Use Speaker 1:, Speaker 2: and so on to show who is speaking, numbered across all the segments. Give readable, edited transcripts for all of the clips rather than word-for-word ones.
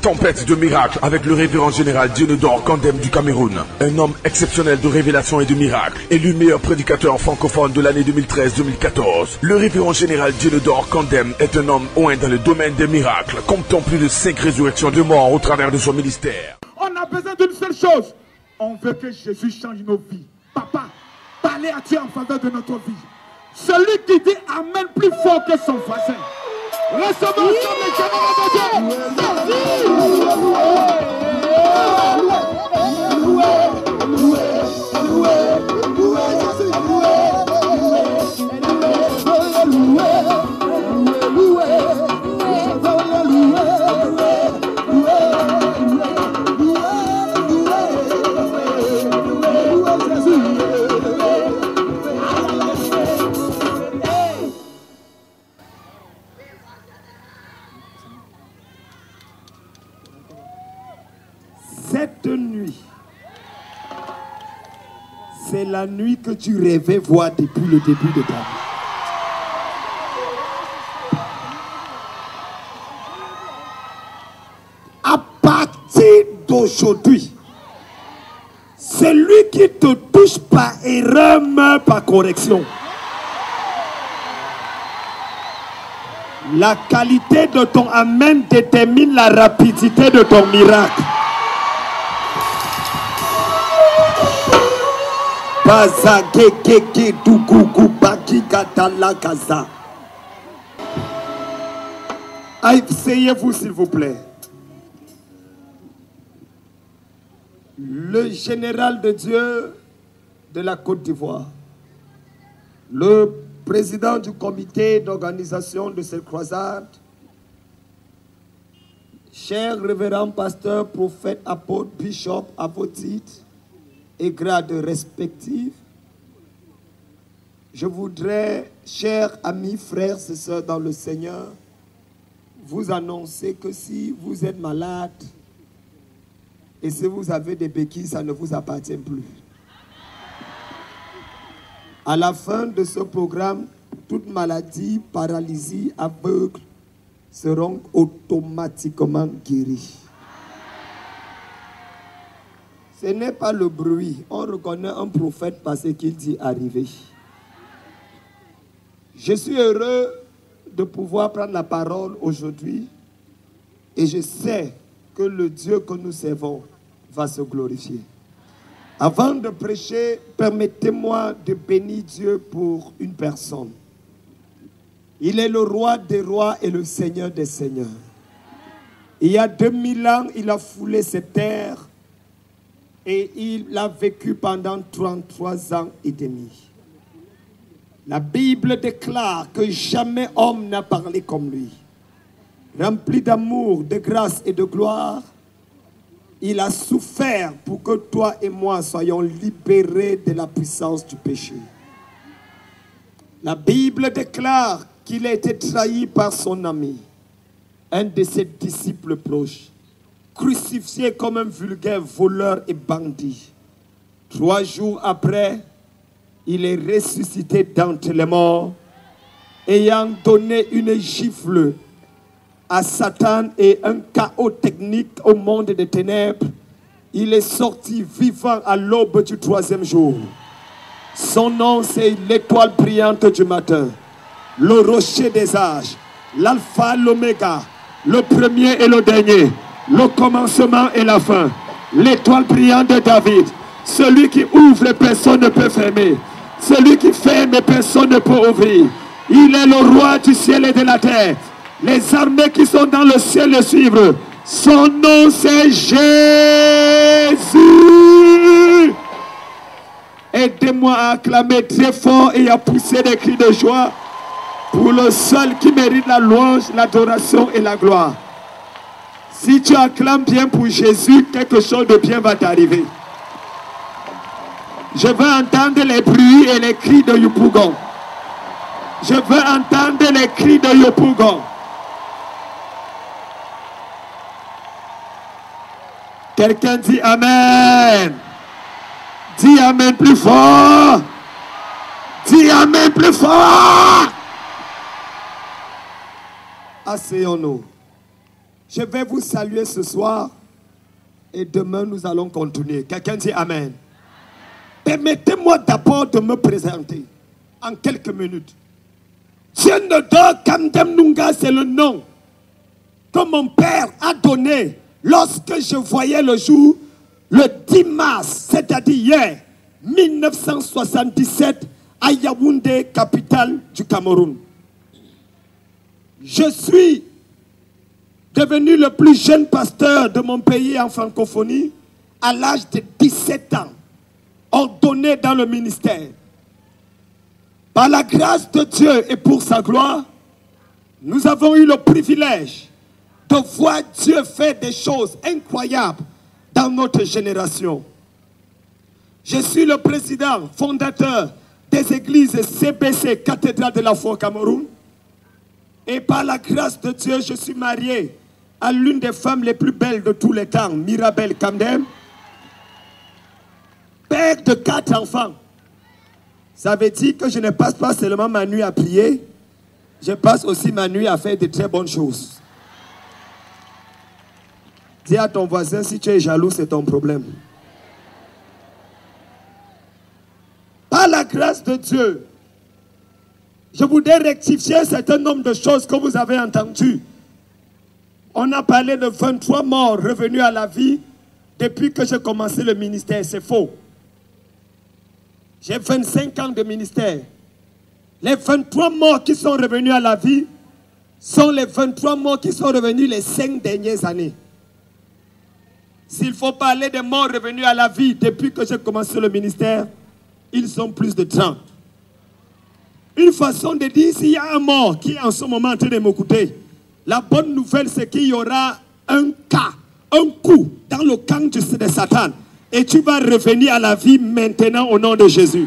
Speaker 1: Tempête de miracles avec le révérend général Dieudonné Kandem du Cameroun. Un homme exceptionnel de révélation et de miracles. Élu meilleur prédicateur francophone de l'année 2013-2014. Le révérend général Dieudonné Kandem est un homme oint dans le domaine des miracles, comptant plus de 5 résurrections de morts au travers de son ministère.
Speaker 2: On a besoin d'une seule chose. On veut que Jésus change nos vies. Papa, parlez à Dieu en faveur de notre vie. Celui qui dit Amen plus fort que son voisin. Recevons ensemble les généraux de Cette nuit, c'est la nuit que tu rêvais voir depuis le début de ta vie. À partir d'aujourd'hui, celui qui te touche par erreur meurt par correction. La qualité de ton amen détermine la rapidité de ton miracle. Asseyez-vous s'il vous plaît. Le général de Dieu de la Côte d'Ivoire, le président du comité d'organisation de cette croisade, cher révérend pasteur, prophète, apôtre, bishop, à vos titres et grades respectifs, je voudrais, chers amis, frères et sœurs dans le Seigneur, vous annoncer que si vous êtes malade et si vous avez des béquilles, ça ne vous appartient plus. À la fin de ce programme, toute maladie, paralysie, aveugle seront automatiquement guéries. Ce n'est pas le bruit. On reconnaît un prophète parce qu'il dit arriver. Je suis heureux de pouvoir prendre la parole aujourd'hui et je sais que le Dieu que nous servons va se glorifier. Avant de prêcher, permettez-moi de bénir Dieu pour une personne. Il est le roi des rois et le seigneur des seigneurs. Il y a 2000 ans, il a foulé cette terre et il a vécu pendant 33 ans et demi. La Bible déclare que jamais homme n'a parlé comme lui. Rempli d'amour, de grâce et de gloire, il a souffert pour que toi et moi soyons libérés de la puissance du péché. La Bible déclare qu'il a été trahi par son ami, un de ses disciples proches, crucifié comme un vulgaire voleur et bandit. 3 jours après, il est ressuscité d'entre les morts, ayant donné une gifle à Satan et un chaos technique au monde des ténèbres. Il est sorti vivant à l'aube du 3e jour. Son nom, c'est l'étoile brillante du matin, le rocher des âges, l'alpha, l'oméga, le premier et le dernier, le commencement et la fin, l'étoile brillante de David, celui qui ouvre et personne ne peut fermer, celui qui ferme et personne ne peut ouvrir. Il est le roi du ciel et de la terre. Les armées qui sont dans le ciel le suivent. Son nom, c'est Jésus. Aidez-moi à acclamer très fort et à pousser des cris de joie pour le seul qui mérite la louange, l'adoration et la gloire. Si tu acclames bien pour Jésus, quelque chose de bien va t'arriver. Je veux entendre les bruits et les cris de Yopougon. Je veux entendre les cris de Yopougon. Quelqu'un dit Amen. Dis Amen plus fort. Dis Amen plus fort. Asseyons-nous. Je vais vous saluer ce soir et demain nous allons continuer. Quelqu'un dit Amen. Permettez-moi d'abord de me présenter en quelques minutes. Djenedor Kandem Nunga, c'est le nom que mon père a donné lorsque je voyais le jour, le 10 mars, c'est-à-dire hier, 1977, à Yaoundé, capitale du Cameroun. Je suis devenu le plus jeune pasteur de mon pays en francophonie à l'âge de 17 ans, ordonné dans le ministère. Par la grâce de Dieu et pour sa gloire, nous avons eu le privilège de voir Dieu faire des choses incroyables dans notre génération. Je suis le président fondateur des églises CBC, Cathédrale de la foi au Cameroun. Et par la grâce de Dieu, je suis marié à l'une des femmes les plus belles de tous les temps, Mirabel Kamdem, père de 4 enfants. Ça veut dire que je ne passe pas seulement ma nuit à prier, je passe aussi ma nuit à faire de très bonnes choses. Dis à ton voisin, si tu es jaloux, c'est ton problème. Par la grâce de Dieu, je voudrais rectifier un certain nombre de choses que vous avez entendues. On a parlé de 23 morts revenus à la vie depuis que j'ai commencé le ministère. C'est faux. J'ai 25 ans de ministère. Les 23 morts qui sont revenus à la vie sont les 23 morts qui sont revenus les 5 dernières années. S'il faut parler des morts revenus à la vie depuis que j'ai commencé le ministère, ils sont plus de 30. Une façon de dire, s'il y a un mort qui est en ce moment en train de m'écouter, la bonne nouvelle c'est qu'il y aura un cas, un coup dans le camp de Satan. Et tu vas revenir à la vie maintenant au nom de Jésus.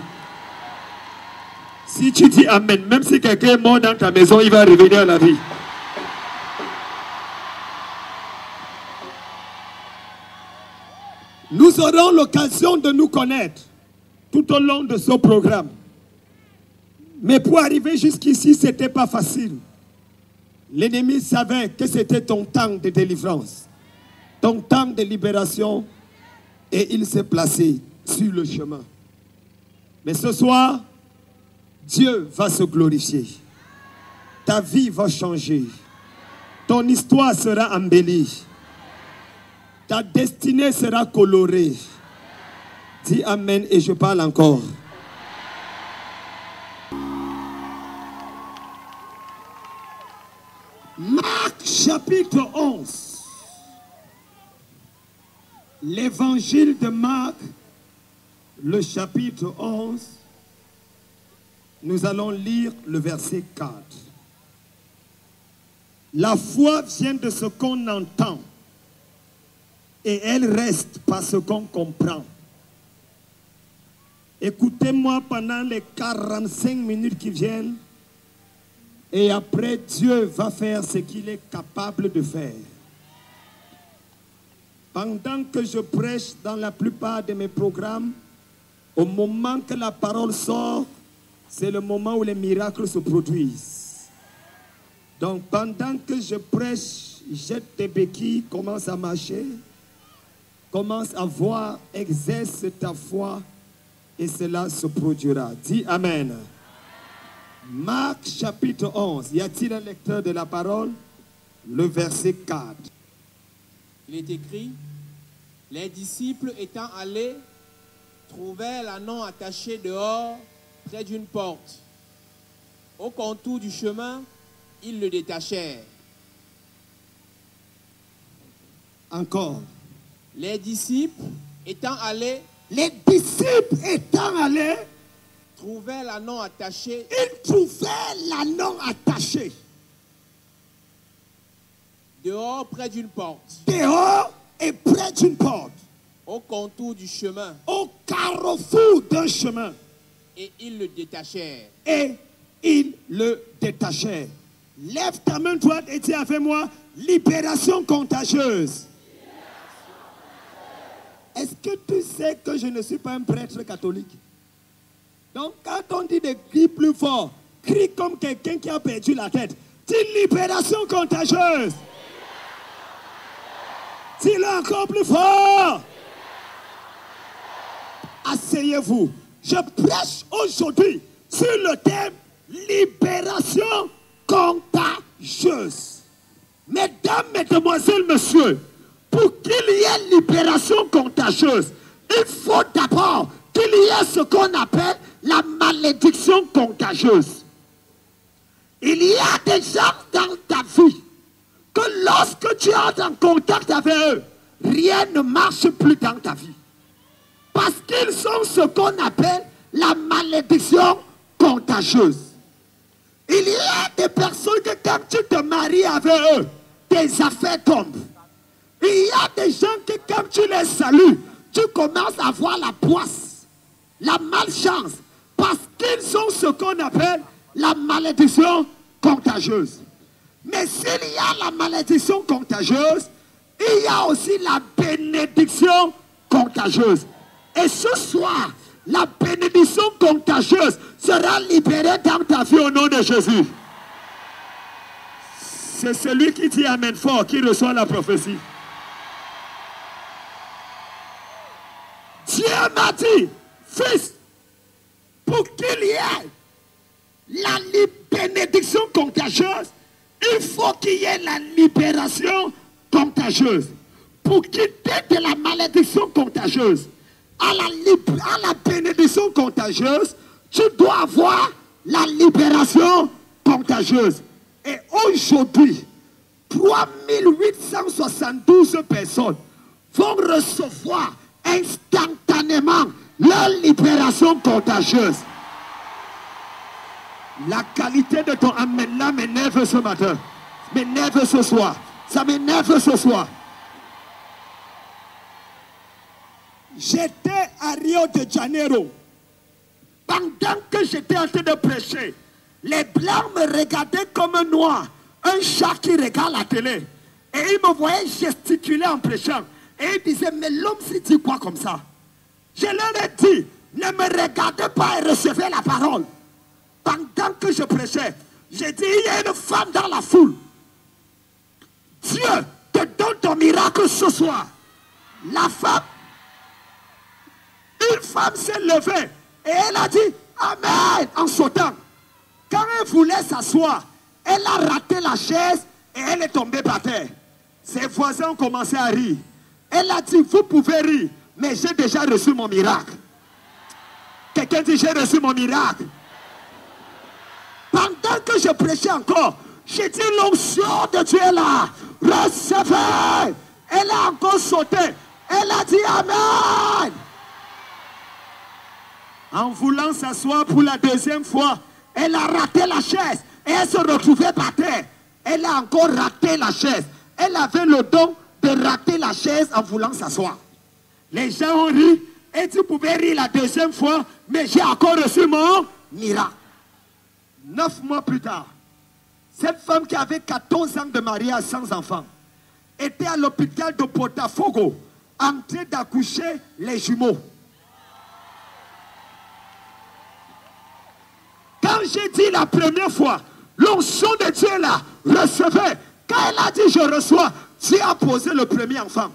Speaker 2: Si tu dis Amen, même si quelqu'un est mort dans ta maison, il va revenir à la vie. Nous aurons l'occasion de nous connaître tout au long de ce programme. Mais pour arriver jusqu'ici, ce n'était pas facile. L'ennemi savait que c'était ton temps de délivrance, ton temps de libération, et il s'est placé sur le chemin. Mais ce soir, Dieu va se glorifier. Ta vie va changer. Ton histoire sera embellie. Ta destinée sera colorée. Dis Amen et je parle encore. Marc chapitre 11. L'évangile de Marc, le chapitre 11. Nous allons lire le verset 4. La foi vient de ce qu'on entend et elle reste par ce qu'on comprend. Écoutez-moi pendant les 45 minutes qui viennent et après Dieu va faire ce qu'il est capable de faire. Pendant que je prêche dans la plupart de mes programmes, au moment que la parole sort, c'est le moment où les miracles se produisent. Donc pendant que je prêche, jette tes béquilles, commence à marcher, commence à voir, exerce ta foi et cela se produira. Dis Amen. Marc chapitre 11. Y a-t-il un lecteur de la parole? Le verset 4.
Speaker 3: Il est écrit, les disciples étant allés, trouvèrent l'ânon attaché dehors, près d'une porte. Au contour du chemin, ils le détachèrent.
Speaker 2: Encore.
Speaker 3: Les disciples étant allés, trouvèrent l'ânon attaché.
Speaker 2: Ils trouvaient l'ânon attaché.
Speaker 3: Dehors, près d'une porte.
Speaker 2: Dehors et près d'une porte.
Speaker 3: Au contour du chemin.
Speaker 2: Au carrefour d'un chemin.
Speaker 3: Et ils le détachèrent.
Speaker 2: Et ils le détachèrent. Lève ta main droite et dis avec moi, libération contagieuse. Est-ce que tu sais que je ne suis pas un prêtre catholique? Donc quand on dit de crier plus fort, crie comme quelqu'un qui a perdu la tête. Dis libération contagieuse. Dis-le encore plus fort. Asseyez-vous. Je prêche aujourd'hui sur le thème libération contagieuse. Mesdames, mesdemoiselles, messieurs, pour qu'il y ait libération contagieuse, il faut d'abord qu'il y ait ce qu'on appelle la malédiction contagieuse. Il y a des gens dans ta vie que lorsque tu es en contact avec eux, rien ne marche plus dans ta vie. Parce qu'ils sont ce qu'on appelle la malédiction contagieuse. Il y a des personnes que quand tu te maries avec eux, tes affaires tombent. Il y a des gens que quand tu les salues, tu commences à voir la poisse, la malchance, parce qu'ils sont ce qu'on appelle la malédiction contagieuse. Mais s'il y a la malédiction contagieuse, il y a aussi la bénédiction contagieuse. Et ce soir, la bénédiction contagieuse sera libérée dans ta vie au nom de Jésus. C'est celui qui dit Amen fort qui reçoit la prophétie. Dieu m'a dit, fils, pour qu'il y ait la bénédiction contagieuse, il faut qu'il y ait la libération contagieuse. Pour quitter de la malédiction contagieuse à la bénédiction contagieuse, tu dois avoir la libération contagieuse. Et aujourd'hui, 3872 personnes vont recevoir instantanément leur libération contagieuse. La qualité de ton amen là m'énerve ce matin, m'énerve ce soir, ça m'énerve ce soir. J'étais à Rio de Janeiro. Pendant que j'étais en train de prêcher, les blancs me regardaient comme un noir, un chat qui regarde la télé. Et ils me voyaient gesticuler en prêchant. Et ils disaient, mais l'homme s'y dit quoi comme ça? Je leur ai dit, ne me regardez pas et recevez la parole. Pendant que je prêchais, j'ai dit, il y a une femme dans la foule. Dieu te donne ton miracle ce soir. La femme, une femme s'est levée et elle a dit Amen en sautant. Quand elle voulait s'asseoir, elle a raté la chaise et elle est tombée par terre. Ses voisins ont commencé à rire. Elle a dit, vous pouvez rire, mais j'ai déjà reçu mon miracle. Quelqu'un dit, j'ai reçu mon miracle. Pendant que je prêchais encore, j'ai dit, l'onction de Dieu est là. Recevez. Elle a encore sauté. Elle a dit Amen. En voulant s'asseoir pour la deuxième fois, elle a raté la chaise et elle se retrouvait par terre. Elle a encore raté la chaise. Elle avait le don de rater la chaise en voulant s'asseoir. Les gens ont ri et tu pouvais rire la deuxième fois, mais j'ai encore reçu mon miracle. 9 mois plus tard, cette femme qui avait 14 ans de mariage sans enfant était à l'hôpital de Botafogo en train d'accoucher les jumeaux. Quand j'ai dit la première fois, l'onction de Dieu là, recevez. Quand elle a dit je reçois, Dieu a posé le premier enfant.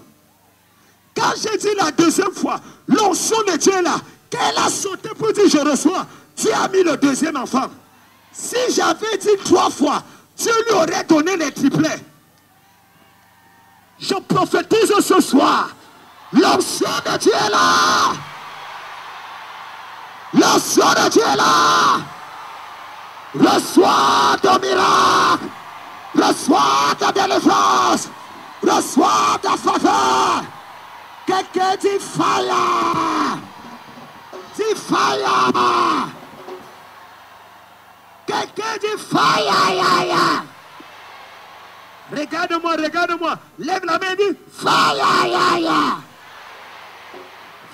Speaker 2: Quand j'ai dit la deuxième fois, l'onction de Dieu là, quand elle a sauté pour dire je reçois, Dieu a mis le deuxième enfant. Si j'avais dit 3 fois, Dieu lui aurait donné les triplets. Je prophétise ce soir, l'onction de Dieu est là. L'onction de Dieu est là. Reçois ton miracle. Reçois ta délivrance. Reçois ta faveur. Quelqu'un dit fire. Dis fire. Quelqu'un dit fire. Regarde-moi, regarde-moi. Lève la main et dis fire.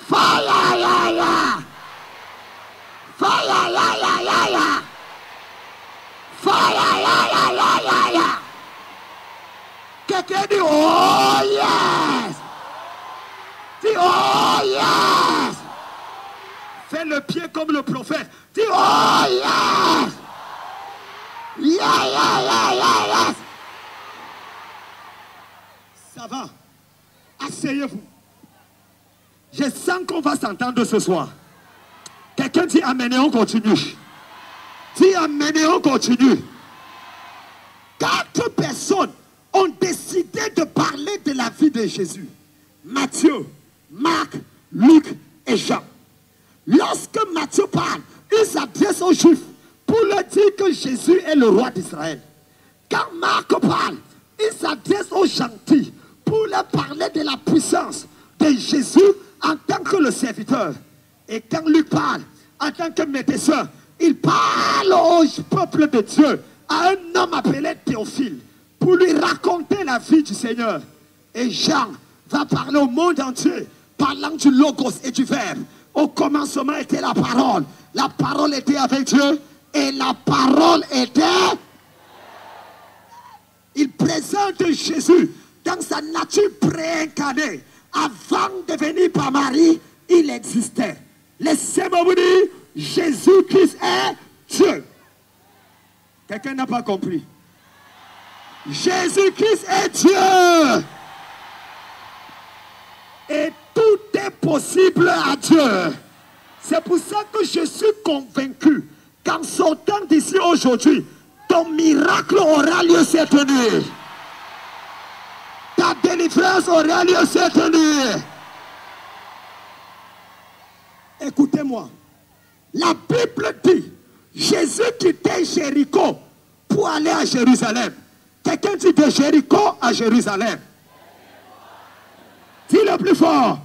Speaker 2: Fire. Fire. Fire. Quelqu'un dit oh yes. Dis oh yes. Fais le pied comme le prophète. Dis oh yes. Yes. Ça va. Asseyez-vous. Je sens qu'on va s'entendre ce soir. Quelqu'un dit amen et on continue. Dis amen et on continue. 4 personnes ont décidé de parler de la vie de Jésus. Matthieu, Marc, Luc et Jean. Lorsque Matthieu parle, il s'adresse aux Juifs pour leur dire que Jésus est le roi d'Israël. Quand Marc parle, il s'adresse aux gentils pour leur parler de la puissance de Jésus en tant que le serviteur. Et quand Luc parle, en tant que médecin, il parle au peuple de Dieu, à un homme appelé Théophile, pour lui raconter la vie du Seigneur. Et Jean va parler au monde entier, parlant du Logos et du Verbe. Au commencement était la parole était avec Dieu, et la parole était... Il présente Jésus dans sa nature préincarnée. Avant de venir par Marie, il existait. Laissez-moi vous dire, Jésus-Christ est Dieu. Quelqu'un n'a pas compris. Jésus-Christ est Dieu. Et tout est possible à Dieu. C'est pour ça que je suis convaincu qu'en sortant d'ici aujourd'hui, ton miracle aura lieu cette nuit. Ta délivrance aura lieu cette nuit. Écoutez-moi. La Bible dit, Jésus quittait Jéricho pour aller à Jérusalem. Quelqu'un dit de Jéricho à Jérusalem. Dis-le plus fort.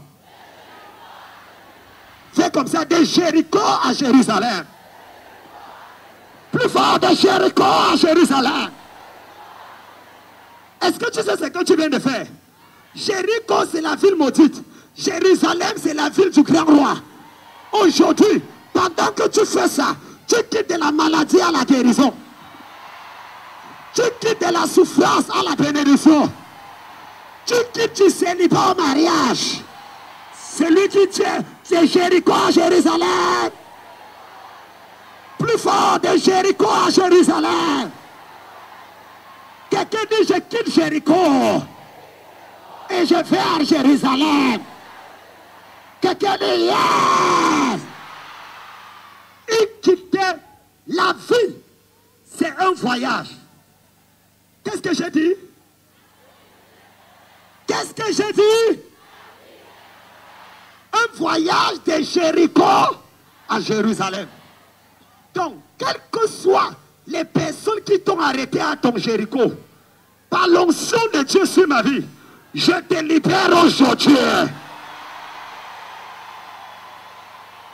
Speaker 2: Fais comme ça, de Jéricho à Jérusalem. Plus fort, de Jéricho à Jérusalem. Est-ce que tu sais ce que tu viens de faire? Jéricho, c'est la ville maudite. Jérusalem, c'est la ville du grand roi. Aujourd'hui, pendant que tu fais ça, tu quittes de la maladie à la guérison. Tu quittes de la souffrance à la bénédiction. Tu quittes du célibat au mariage. Celui qui tient, c'est Jéricho à Jérusalem. Plus fort, de Jéricho à Jérusalem. Quelqu'un dit, je quitte Jéricho et je vais à Jérusalem. Quelqu'un dit, yes. Il quittait la vie. C'est un voyage. Qu'est-ce que j'ai dit? Qu'est-ce que j'ai dit? Un voyage de Jéricho à Jérusalem. Donc, quelles que soient les personnes qui t'ont arrêté à ton Jéricho, par l'onction de Dieu sur ma vie, je te libère aujourd'hui.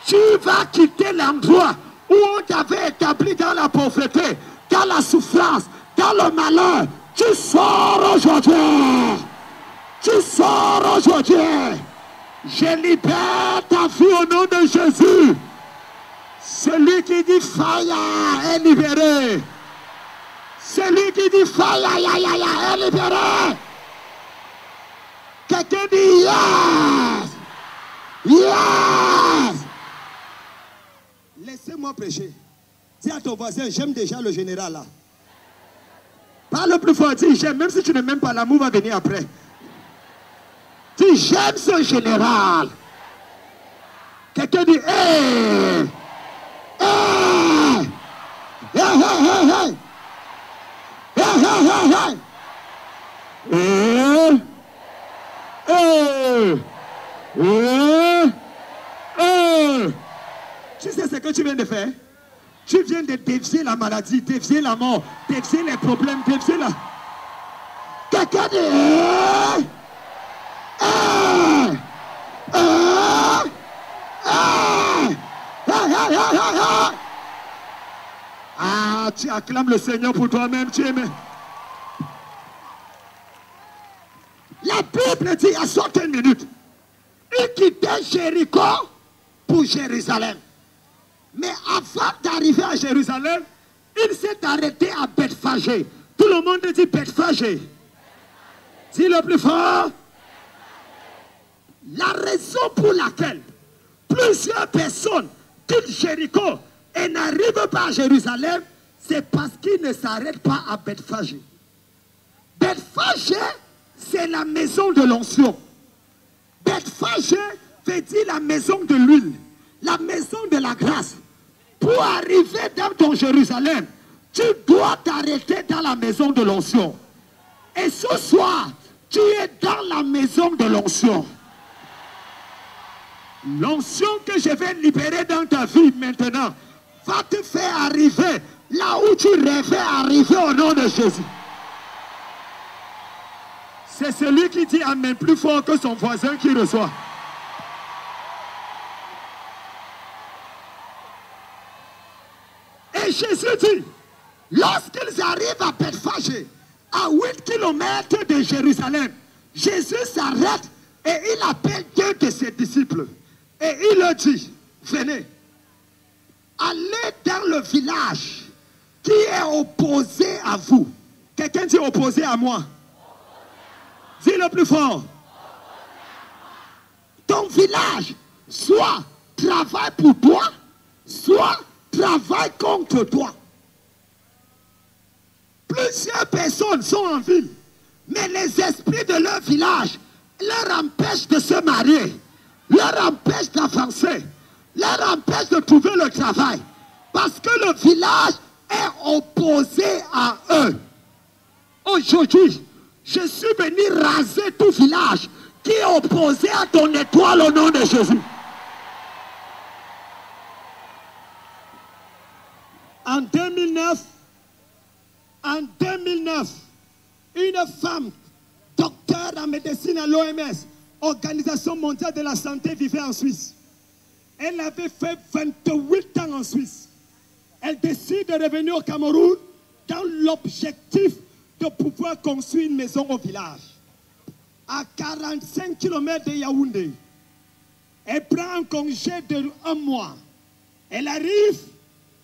Speaker 2: Tu vas quitter l'endroit où on t'avait établi dans la pauvreté, dans la souffrance, dans le malheur. Tu sors aujourd'hui. Tu sors aujourd'hui. Je libère ta vie au nom de Jésus. Celui qui dit fire est libéré. Celui qui dit fire est libéré. Quelqu'un dit yes. Yes. Laissez-moi prêcher. Dis à ton voisin, j'aime déjà le général là. Parle plus fort, dis j'aime, même si tu ne m'aimes pas, l'amour va venir après. Dis j'aime ce général. Quelqu'un dit hey. Hey. Hey, hey, hey, hey. Hey, hey, hey, hey. Hey. Hey. Hey. Tu sais ce que tu viens de faire? Tu viens de dévier la maladie, dévier la mort, dévier les problèmes, dévier la... Quelqu'un dit... Ah, tu acclames le Seigneur pour toi-même, tu aimes. La Bible dit, à 61 minutes, il quittait Jéricho pour Jérusalem. Mais avant d'arriver à Jérusalem, il s'est arrêté à Bethphagée. Tout le monde dit Bethphagée. Dis le plus fort. La raison pour laquelle plusieurs personnes quittent Jéricho et n'arrivent pas à Jérusalem, c'est parce qu'ils ne s'arrêtent pas à Bethphagée. Bethphagée, c'est la maison de l'onction. berger veut dire la maison de l'huile, la maison de la grâce. Pour arriver dans ton Jérusalem, tu dois t'arrêter dans la maison de l'onction. Et ce soir, tu es dans la maison de l'onction. L'onction que je vais libérer dans ta vie maintenant va te faire arriver là où tu rêvais arriver au nom de Jésus. C'est celui qui dit amen plus fort que son voisin qui reçoit. Et Jésus dit, lorsqu'ils arrivent à Bethphagée, à 8 km de Jérusalem, Jésus s'arrête et il appelle 2 de ses disciples. Et il leur dit, venez, allez dans le village qui est opposé à vous. Quelqu'un dit opposé à moi. Dis-le plus fort. Ton village, soit travaille pour toi, soit travaille contre toi. Plusieurs personnes sont en ville, mais les esprits de leur village leur empêchent de se marier, leur empêchent d'avancer, leur empêchent de trouver le travail, parce que le village est opposé à eux. Aujourd'hui, je suis venu raser tout village qui est opposé à ton étoile au nom de Jésus. En 2009, une femme, docteur en médecine à l'OMS, Organisation mondiale de la santé, vivait en Suisse. Elle avait fait 28 ans en Suisse. Elle décide de revenir au Cameroun dans l'objectif de pouvoir construire une maison au village. À 45 km de Yaoundé. Elle prend un congé de 1 mois. Elle arrive,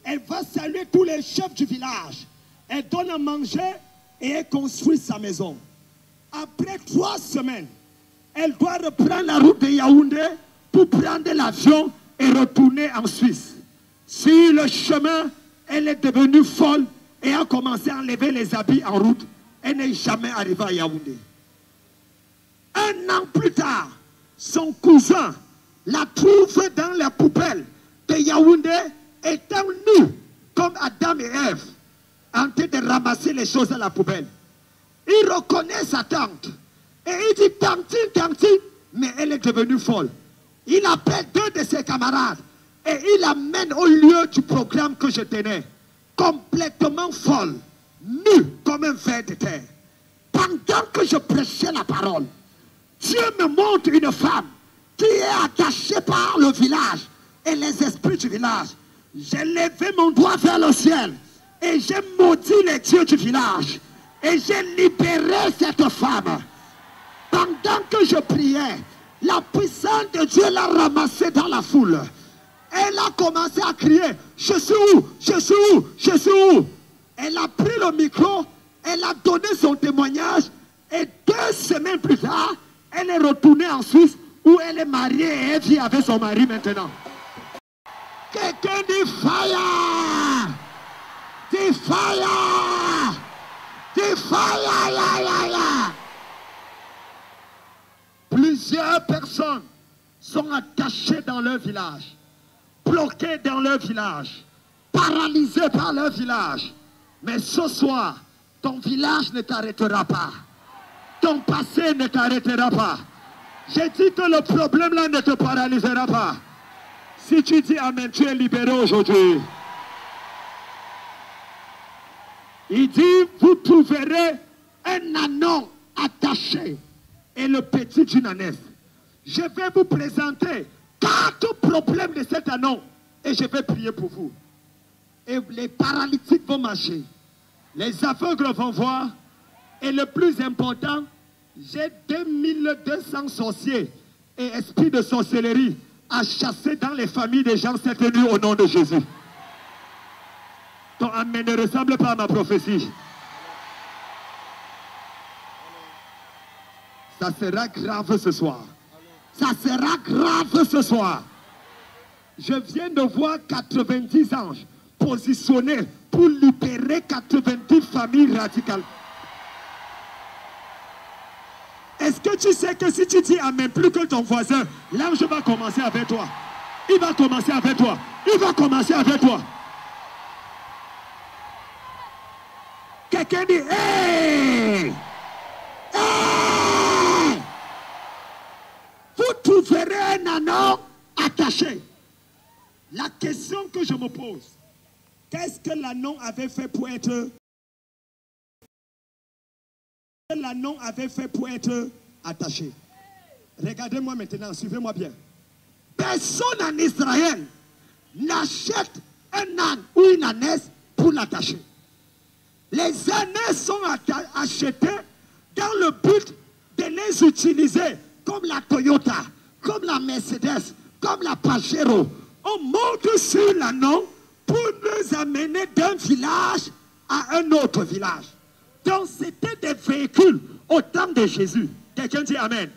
Speaker 2: elle va saluer tous les chefs du village. Elle donne à manger et elle construit sa maison. Après 3 semaines, elle doit reprendre la route de Yaoundé pour prendre l'avion et retourner en Suisse. Sur le chemin, elle est devenue folle et a commencé à enlever les habits en route. Elle n'est jamais arrivée à Yaoundé. 1 an plus tard, son cousin la trouve dans la poubelle de Yaoundé, étant nue comme Adam et Ève, en train de ramasser les choses à la poubelle. Il reconnaît sa tante et il dit tantine, tantine, mais elle est devenue folle. Il appelle 2 de ses camarades et il l'amène au lieu du programme que je tenais, complètement folle, nue comme un ver de terre. Pendant que je prêchais la parole, Dieu me montre une femme qui est attachée par le village et les esprits du village. J'ai levé mon doigt vers le ciel et j'ai maudit les dieux du village et j'ai libéré cette femme. Pendant que je priais, la puissance de Dieu l'a ramassée dans la foule. Elle a commencé à crier, je suis où? Je suis où? Je suis où? Elle a pris le micro, elle a donné son témoignage et 2 semaines plus tard, elle est retournée en Suisse où elle est mariée et elle vit avec son mari maintenant. Quelqu'un dit fire! Dit fire! Dit fire! Ya, ya, ya. Plusieurs personnes sont attachées dans leur village, bloquées dans leur village, paralysées par leur village. Mais ce soir, ton village ne t'arrêtera pas. Ton passé ne t'arrêtera pas. J'ai dit que le problème là ne te paralysera pas. Si tu dis amen, tu es libéré aujourd'hui. Il dit, vous trouverez un anon attaché et le petit d'une ânesse. Je vais vous présenter 4 problèmes de cet anon et je vais prier pour vous. Et les paralytiques vont marcher. Les aveugles vont voir. Et le plus important, j'ai 2200 sorciers et esprits de sorcellerie à chasser dans les familles des gens cette nuit au nom de Jésus. Ton amen ne ressemble pas à ma prophétie. Ça sera grave ce soir. Ça sera grave ce soir. Je viens de voir 90 anges positionnés pour libérer 90 familles radicales. Est-ce que tu sais que si tu dis amen plus que ton voisin, l'ange va commencer avec toi. Il va commencer avec toi. Il va commencer avec toi. Quelqu'un dit, hey! Hey! Vous trouverez un anneau attaché. La question que je me pose, qu'est-ce que l'anneau avait fait pour être... L'anneau avait fait pour être attaché. Regardez-moi maintenant, suivez-moi bien. Personne en Israël n'achète un âne ou une ânesse pour l'attacher. Les ânesses sont achetées dans le but de les utiliser comme la Toyota, comme la Mercedes, comme la Pajero. On monte sur l'anneau pour nous amener d'un village à un autre village. Donc c'était des véhicules au temps de Jésus. Quelqu'un dit Amen.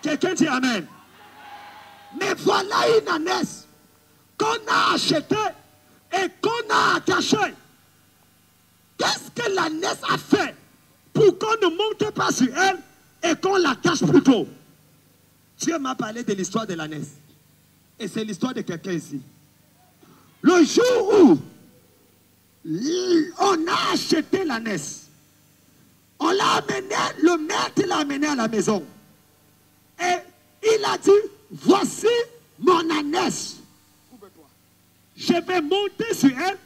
Speaker 2: Quelqu'un dit Amen. Mais voilà une ânesse qu'on a achetée et qu'on a attachée. Qu'est-ce que l'ânesse a fait pour qu'on ne monte pas sur elle et qu'on l'attache plus tôt? Dieu m'a parlé de l'histoire de l'ânesse. Et c'est l'histoire de quelqu'un ici. Le jour où on a acheté l'ânesse, on l'a amené, le maître l'a amené à la maison. Et il a dit, voici mon ânesse. Je vais monter sur elle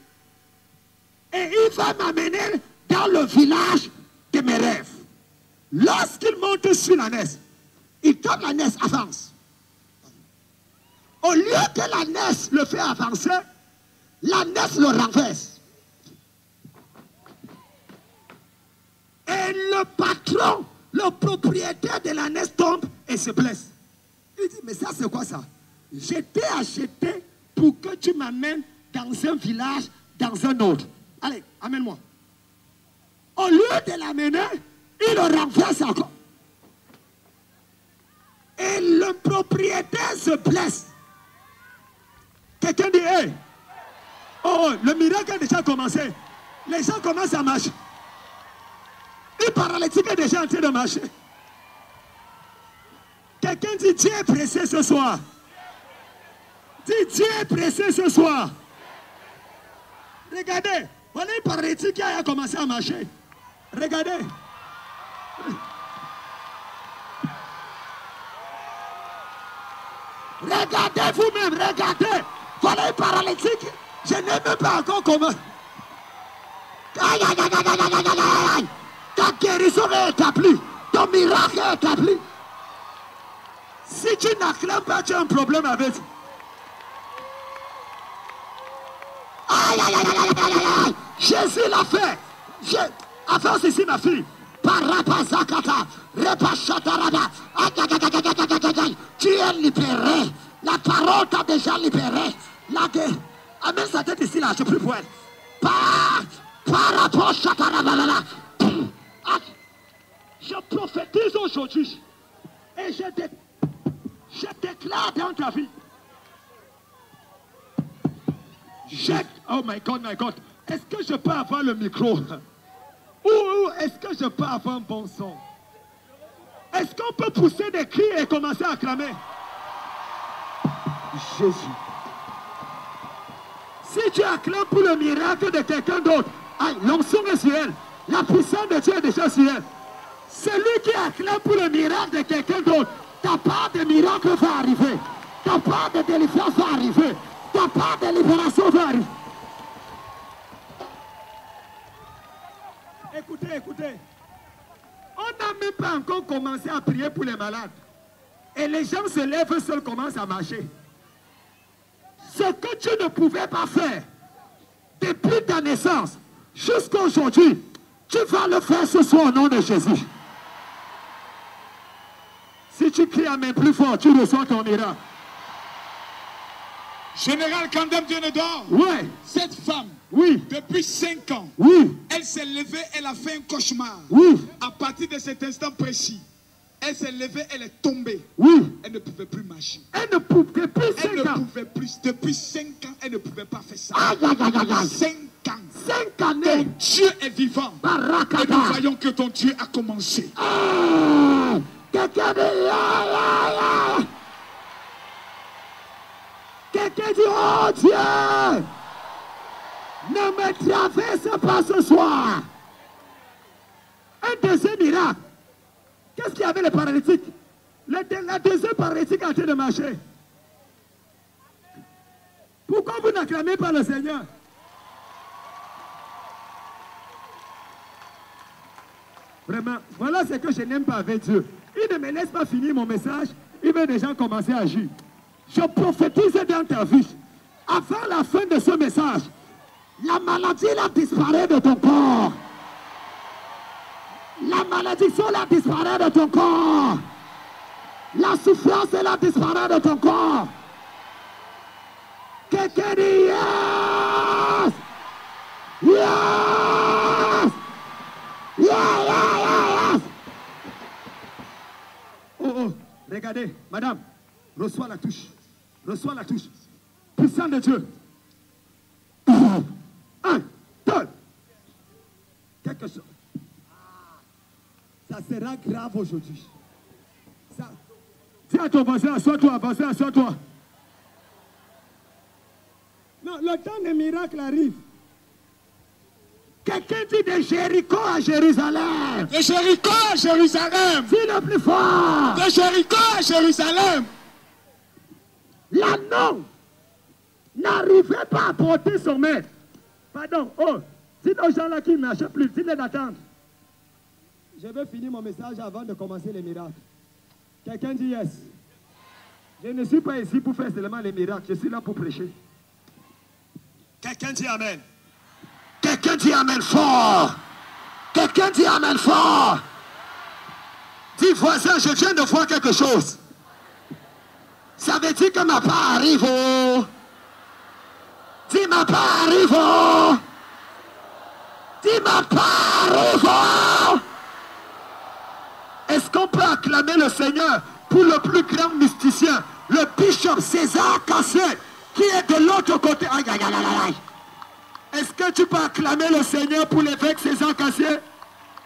Speaker 2: et il va m'amener dans le village de mes rêves. Lorsqu'il monte sur l'ânesse, il tombe, l'ânesse avance. Au lieu que l'ânesse le fait avancer, l'ânesse le renverse. Et le patron, le propriétaire de l'ânesse tombe et se blesse. Il dit, mais ça c'est quoi ça? Je t'ai acheté pour que tu m'amènes dans un village, dans un autre. Allez, amène-moi. Au lieu de l'amener, il le renverse encore. Et le propriétaire se blesse. Quelqu'un dit, hey, oh, le miracle a déjà commencé. Les gens commencent à marcher. Le paralytique est déjà en train de marcher. Quelqu'un dit, Dieu est pressé ce soir. Dis, Dieu est pressé ce soir. Regardez, voilà un paralytique qui a commencé à marcher. Regardez. Regardez vous-même, regardez. Voilà un paralytique. Je n'ai même pas encore comment. Aïe, aïe, aïe, aïe, aïe, aïe, aïe, aïe. Ta guérison est établie. Ton miracle est établi. Si tu n'acclames pas, tu as un problème avec. Aïe, aïe, aïe, aïe, aïe, aïe, aïe. Jésus l'a fait. Avance ici, ma fille. Parapazakata, repashataraba. Tu es libéré. La parole t'a déjà libéré. Amène sa tête ici, là, je prie pour elle. Je prophétise aujourd'hui et je déclare dans ta vie. Oh my God, my God. Est-ce que je peux avoir le micro? Ou est-ce que je peux avoir un bon son? Est-ce qu'on peut pousser des cris et commencer à acclamer? Jésus. Si tu acclames pour le miracle de quelqu'un d'autre, l'onction est sur elle. La puissance de Dieu est déjà sur elle. Celui qui acclame pour le miracle de quelqu'un d'autre, ta part de miracle va arriver. Ta part de délivrance va arriver. Ta part de libération va arriver. Écoutez, écoutez. On n'a même pas encore commencé à prier pour les malades. Et les gens se lèvent seuls, commencent à marcher. Ce que tu ne pouvais pas faire depuis ta naissance jusqu'à aujourd'hui, tu vas le faire ce soir au nom de Jésus. Si tu cries à main plus fort, tu reçois ton miracle.
Speaker 4: Général Kandem Dionedor,
Speaker 2: ouais.
Speaker 4: Cette femme,
Speaker 2: oui.
Speaker 4: Depuis 5 ans,
Speaker 2: oui.
Speaker 4: Elle s'est levée, elle a fait un cauchemar.
Speaker 2: Oui.
Speaker 4: À partir de cet instant précis, elle s'est levée, elle est tombée.
Speaker 2: Oui.
Speaker 4: Elle ne pouvait plus marcher.
Speaker 2: Elle ne pouvait plus.
Speaker 4: Elle ne pouvait plus. Depuis 5 ans, elle ne pouvait pas faire ça. 5 ans.
Speaker 2: 5 années.
Speaker 4: Ton Dieu est vivant.
Speaker 2: Barakata.
Speaker 4: Et nous voyons que ton Dieu a commencé.
Speaker 2: Quelqu'un dit, quelqu'un dit, oh Dieu, ne me traverse pas ce soir. Un deuxième miracle. Qu'est-ce qu'il y avait le paralytique? La deuxième paralytique a été de marcher. Pourquoi vous n'acclamez pas le Seigneur? Vraiment, voilà ce que je n'aime pas avec Dieu. Il ne me laisse pas finir mon message. Il veut déjà commencer à agir. Je prophétise dans ta vie. Avant la fin de ce message, la maladie là disparaît de ton corps. La malédiction là disparaît de ton corps. La souffrance là disparaît de ton corps. Quelqu'un dit yes! Yes! Yes! Oh, regardez, madame, reçois la touche. Reçois la touche. Puissant de Dieu. 1, 2. Quelque chose. Ça sera grave aujourd'hui. Ça. Dis à ton voisin, assois-toi, voisin, assois-toi. Non, le temps des miracles arrive. Quelqu'un dit de Jéricho à Jérusalem.
Speaker 4: De Jéricho à Jérusalem.
Speaker 2: Dis le plus fort.
Speaker 4: De Jéricho à Jérusalem.
Speaker 2: L'anneau n'arrivait pas à porter son maître. Pardon, oh, dites aux gens là qui ne marchent plus, dites-les d'attendre. Je vais finir mon message avant de commencer les miracles. Quelqu'un dit yes. Je ne suis pas ici pour faire seulement les miracles, je suis là pour prêcher.
Speaker 4: Quelqu'un dit amen.
Speaker 2: Quelqu'un dit amen fort. Quelqu'un dit amen fort. Dis voisin, je viens de voir quelque chose. Ça veut dire que ma part arrive. Oh. Dis ma part arrive. Oh. Dis ma part arrive. Oh. Est-ce qu'on peut acclamer le Seigneur pour le plus grand mysticien, le bishop César Cassé, qui est de l'autre côté? Aïe, aïe, aïe, aïe, aïe. Est-ce que tu peux acclamer le Seigneur pour l'évêque César Cassé?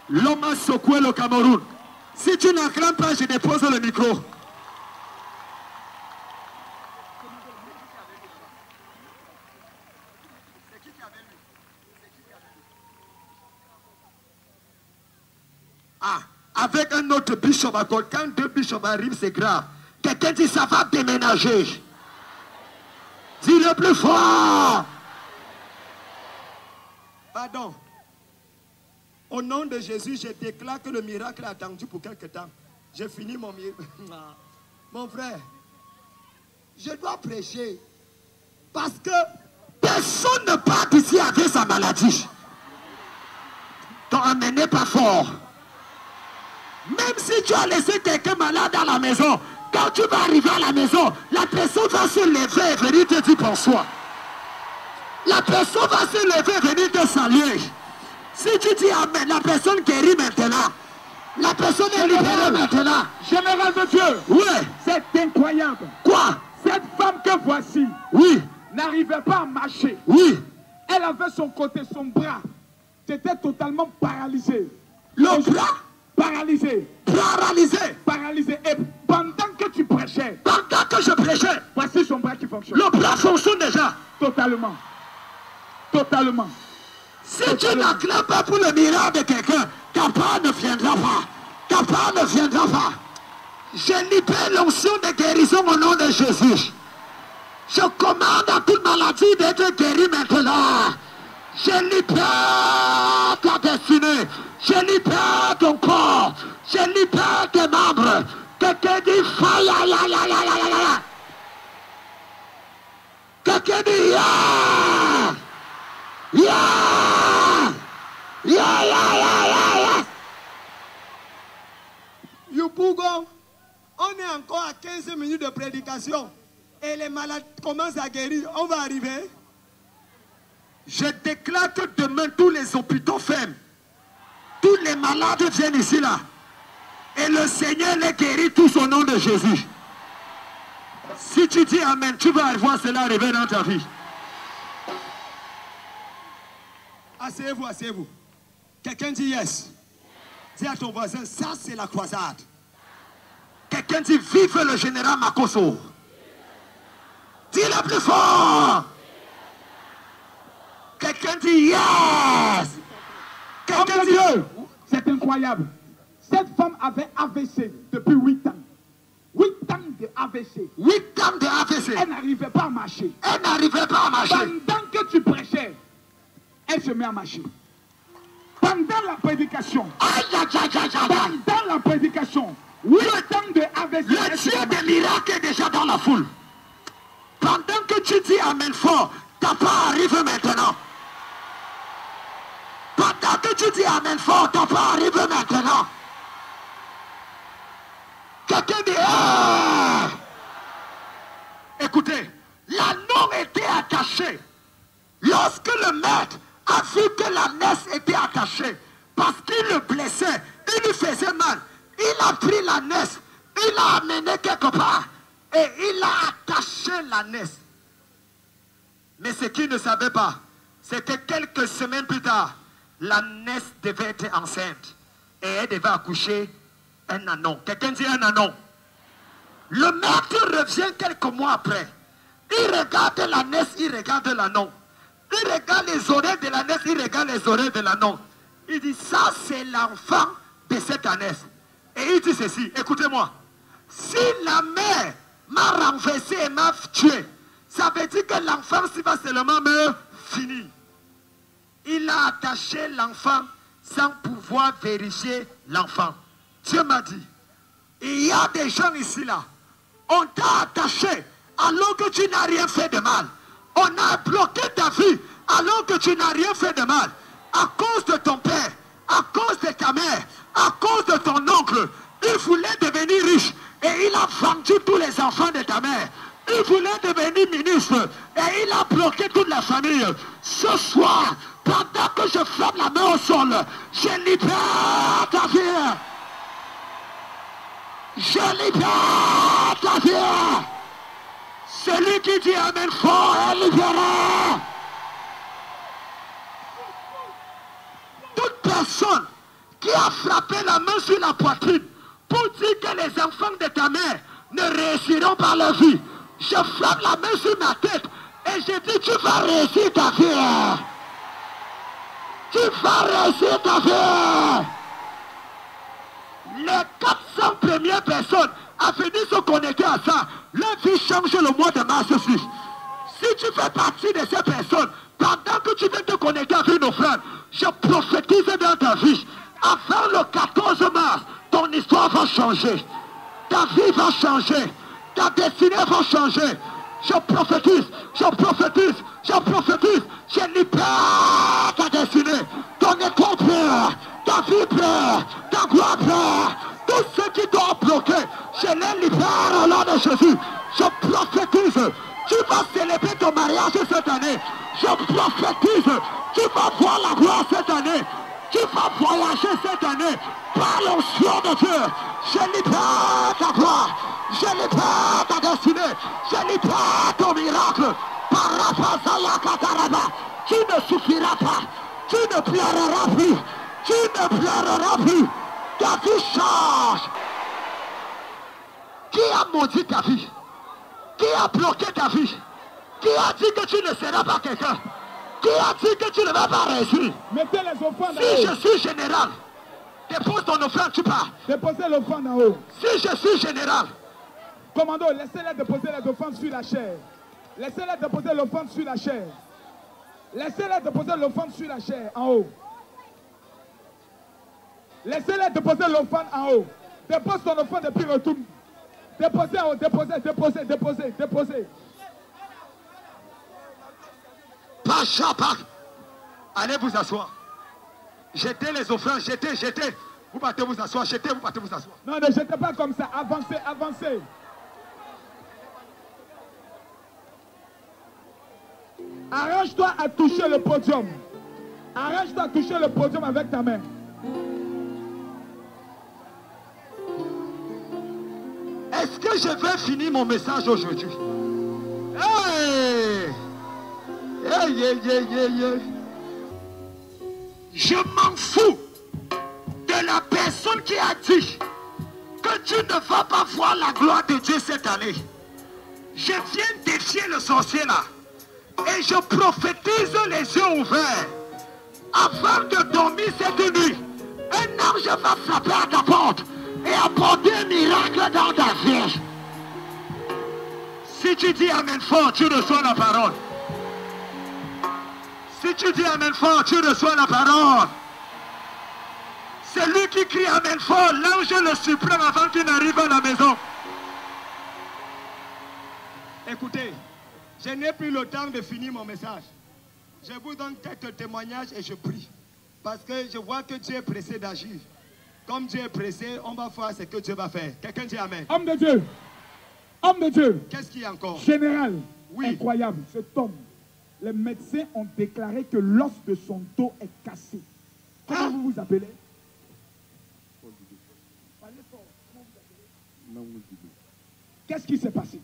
Speaker 2: L'homme a secoué le Cameroun. Si tu n'acclames pas, je dépose le micro. Ah, avec un autre bishop à côté, quand deux bishops arrivent, c'est grave. Quelqu'un dit ça va déménager. Dis le plus fort. Pardon. Au nom de Jésus, je déclare que le miracle est attendu pour quelque temps. J'ai fini mon miracle. Mon frère, je dois prêcher. Parce que personne ne part d'ici avec sa maladie. T'en amenez pas fort. Même si tu as laissé quelqu'un malade à la maison, quand tu vas arriver à la maison, la personne va se lever et venir te dire bonsoir. La personne va se lever et venir te saluer. Si tu dis amen, la personne guérit maintenant. La personne est libérée maintenant.
Speaker 5: Général de Dieu.
Speaker 2: Oui.
Speaker 5: C'est incroyable.
Speaker 2: Quoi?
Speaker 5: Cette femme que voici.
Speaker 2: Oui.
Speaker 5: N'arrivait pas à marcher.
Speaker 2: Oui.
Speaker 5: Elle avait son côté, son bras. C'était totalement paralysé.
Speaker 2: Le bras?
Speaker 5: Paralysé.
Speaker 2: Paralysé.
Speaker 5: Paralysé. Et pendant que tu prêchais.
Speaker 2: Pendant que je prêchais.
Speaker 5: Voici son bras qui fonctionne.
Speaker 2: Le bras fonctionne déjà.
Speaker 5: Totalement. Totalement.
Speaker 2: Si tu n'acclames pas pour le miracle de quelqu'un, ta part ne viendra pas. Ta part ne viendra pas. Je libère l'onction de guérison au nom de Jésus. Je commande à toute maladie d'être guérie maintenant. Je libère ta destinée. Je libère ton corps. Je libère tes membres. Quelqu'un dit faille, aïe, aïe, aïe, aïe, aïe, aïe. Quelqu'un dit yeah. Yeah. Yeah, yeah, yeah, yeah, yeah. Yopougo, on est encore à 15 minutes de prédication. Et les malades commencent à guérir. On va arriver. Je déclare que demain, tous les hôpitaux ferment. Tous les malades viennent ici, là. Et le Seigneur les guérit tous au nom de Jésus. Si tu dis amen, tu vas voir cela arriver dans ta vie. Asseyez-vous, asseyez-vous. Quelqu'un dit yes. Dis à ton voisin, ça c'est la croisade. Quelqu'un dit vive le général Makosso. Dis-le plus fort. Quelqu'un dit yes. Quelqu'un dit
Speaker 5: Dieu. C'est incroyable. Cette femme avait AVC depuis 8 ans. 8 ans de AVC.
Speaker 2: 8 ans de AVC.
Speaker 5: Elle n'arrivait pas à marcher.
Speaker 2: Elle n'arrivait pas à marcher.
Speaker 5: Pendant que tu prêchais, elle se met à marcher. Pendant la prédication.
Speaker 2: Aïe, aïe, aïe, aïe, aïe.
Speaker 5: Pendant la prédication. 8 ans de AVC.
Speaker 2: Le Dieu des miracles est déjà dans la foule. Pendant que tu dis amen fort, ta part arrive maintenant. Pendant que tu dis amen fort, ta part arrive maintenant. Quelqu'un dit ah! Écoutez, l'anneau était attaché. Lorsque le maître a vu que l'ânesse était attachée, parce qu'il le blessait, il lui faisait mal, il a pris l'ânesse, il l'a amené quelque part et il a attaché l'ânesse. Mais ce qu'il ne savait pas, c'est que quelques semaines plus tard, l'ânesse devait être enceinte et elle devait accoucher un anon. Quelqu'un dit un anon. Le maître revient quelques mois après. Il regarde l'ânesse, il regarde l'anon. Il regarde les oreilles de l'ânesse, il regarde les oreilles de l'anon. Il dit, ça c'est l'enfant de cette ânesse. Et il dit ceci, écoutez-moi. Si la mère m'a renversé et m'a tué, ça veut dire que l'enfant s'il va seulement me finir. Il a attaché l'enfant sans pouvoir vérifier l'enfant. Dieu m'a dit, il y a des gens ici là, on t'a attaché alors que tu n'as rien fait de mal. On a bloqué ta vie alors que tu n'as rien fait de mal. À cause de ton père, à cause de ta mère, à cause de ton oncle, il voulait devenir riche et il a vendu tous les enfants de ta mère. Il voulait devenir ministre et il a bloqué toute la famille. Ce soir, pendant que je frappe la main au sol, je libère ta vie. Je libère ta vie. Celui qui dit amen fort est libéré. Toute personne qui a frappé la main sur la poitrine pour dire que les enfants de ta mère ne réussiront pas leur vie, je frappe la main sur ma tête et je dis tu vas réussir ta vie. Tu vas réussir ta vie. Les 400 premières personnes à venir se connecter à ça, leur vie change le mois de mars aussi. Si tu fais partie de ces personnes, pendant que tu viens te connecter avec une offrande, je prophétise dans ta vie. Avant le 14 mars, ton histoire va changer. Ta vie va changer. Ta destinée va changer. Je prophétise, je prophétise, je prophétise. Je libère ta destinée. Ton étoile pleure, ta vie pleure, ta gloire pleure. Tout ce qui doit bloquer, je les libère au nom de Jésus. Je prophétise. Tu vas célébrer ton mariage cette année. Je prophétise. Tu vas voir la gloire cette année. Tu vas voyager cette année par l'onction de Dieu. Je libère ta gloire. Je libère ta destinée. Je libère ton miracle. Tu ne souffriras pas. Tu ne pleureras plus. Tu ne pleureras plus. Ta vie change. Qui a maudit ta vie? Qui a bloqué ta vie? Qui a dit que tu ne seras pas quelqu'un? Qui a dit que tu ne vas pas réussir?
Speaker 5: Mettez les offrandes en
Speaker 2: Si
Speaker 5: haut.
Speaker 2: je suis général, dépose ton offrande, tu pars.
Speaker 5: Déposez l'offrande en haut.
Speaker 2: Si je suis général,
Speaker 5: Commando, laissez-les déposer les offrandes sur la chair. Laissez-les déposer l'offrande sur la chair. Laissez-les déposer l'offrande sur la chair, en haut. Laissez-les déposer l'offrande en haut. Dépose ton offrande et puis retourne. Déposez en haut, déposez, déposez, déposez, déposez.
Speaker 2: pas. Allez vous asseoir. Jetez les offrandes, jetez, jetez. Vous partez vous asseoir, jetez, vous partez vous asseoir.
Speaker 5: Non, ne jetez pas comme ça. Avancez, avancez. Arrange-toi à toucher le podium. Arrange-toi à toucher le podium avec ta main.
Speaker 2: Est-ce que je vais finir mon message aujourd'hui? Hey! Hey, yeah, yeah, yeah, yeah. Je m'en fous de la personne qui a dit que que tu ne vas pas voir la gloire de Dieu cette année. Je viens défier le sorcier là. Et je prophétise les yeux ouverts. Avant de dormir cette nuit, un ange va frapper à ta porte et apporter un miracle dans ta vie. Si tu dis amen fort, tu reçois la parole. Si tu dis amen fort, tu reçois la parole. C'est lui qui crie amen fort, l'ange le supprime avant qu'il n'arrive à la maison. Écoutez, je n'ai plus le temps de finir mon message. Je vous donne quelques témoignages et je prie. Parce que je vois que Dieu est pressé d'agir. Comme Dieu est pressé, on va voir ce que Dieu va faire. Quelqu'un dit amen.
Speaker 5: Homme de Dieu. Homme de Dieu.
Speaker 2: Qu'est-ce qu'il y a encore?
Speaker 5: Général.
Speaker 2: Oui.
Speaker 5: Incroyable. Cet homme. Les médecins ont déclaré que l'os de son dos est cassé. Comment vous vous appelez? Parlez fort. Comment vous appelez? Qu'est-ce qui s'est passé?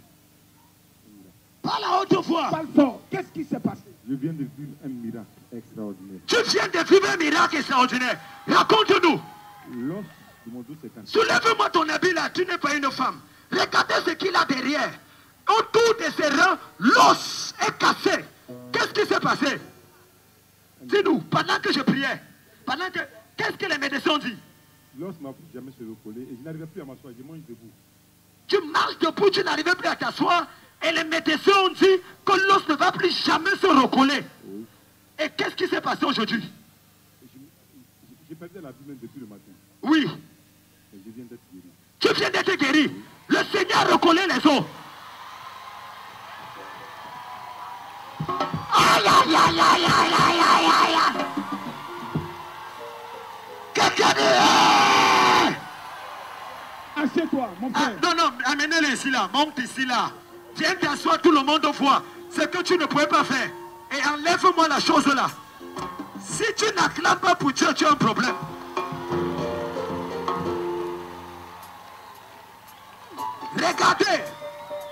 Speaker 2: Parle à haute voix.
Speaker 5: Parle fort. Qu'est-ce qui s'est passé?
Speaker 6: Je viens de vivre un miracle extraordinaire.
Speaker 2: Tu viens de vivre un miracle extraordinaire. Raconte-nous.
Speaker 6: L'os de mon dos s'est cassé.
Speaker 2: Soulève-moi ton habit là. Tu n'es pas une femme. Regardez ce qu'il a derrière. Autour de ses reins, l'os est cassé. Qu'est-ce qui s'est passé? Dis-nous, pendant que je priais, qu'est-ce que les médecins ont dit?
Speaker 6: L'os m'a jamais se recoller et je n'arrivais plus à m'asseoir. Je mange debout.
Speaker 2: Tu marches debout, tu n'arrivais plus à t'asseoir et les médecins ont dit que l'os ne va plus jamais se recoller.
Speaker 6: Oui.
Speaker 2: Et qu'est-ce qui s'est passé aujourd'hui?
Speaker 6: J'ai perdu la vie même depuis le matin.
Speaker 2: Oui.
Speaker 6: Et je viens d'être guéri.
Speaker 2: Tu viens d'être guéri. Oui. Le Seigneur a recollé les os. Aïe, aïe, aïe, aïe, aïe, aïe, aïe, aïe, aïe. Quelqu'un dit...
Speaker 5: Assieds-toi, mon frère.
Speaker 2: Non, non, amenez-le ici là, monte ici là. Viens t'asseoir, tout le monde voit. Ce que tu ne pouvais pas faire. Et enlève-moi la chose là. Si tu n'acclames pas pour Dieu, tu as un problème.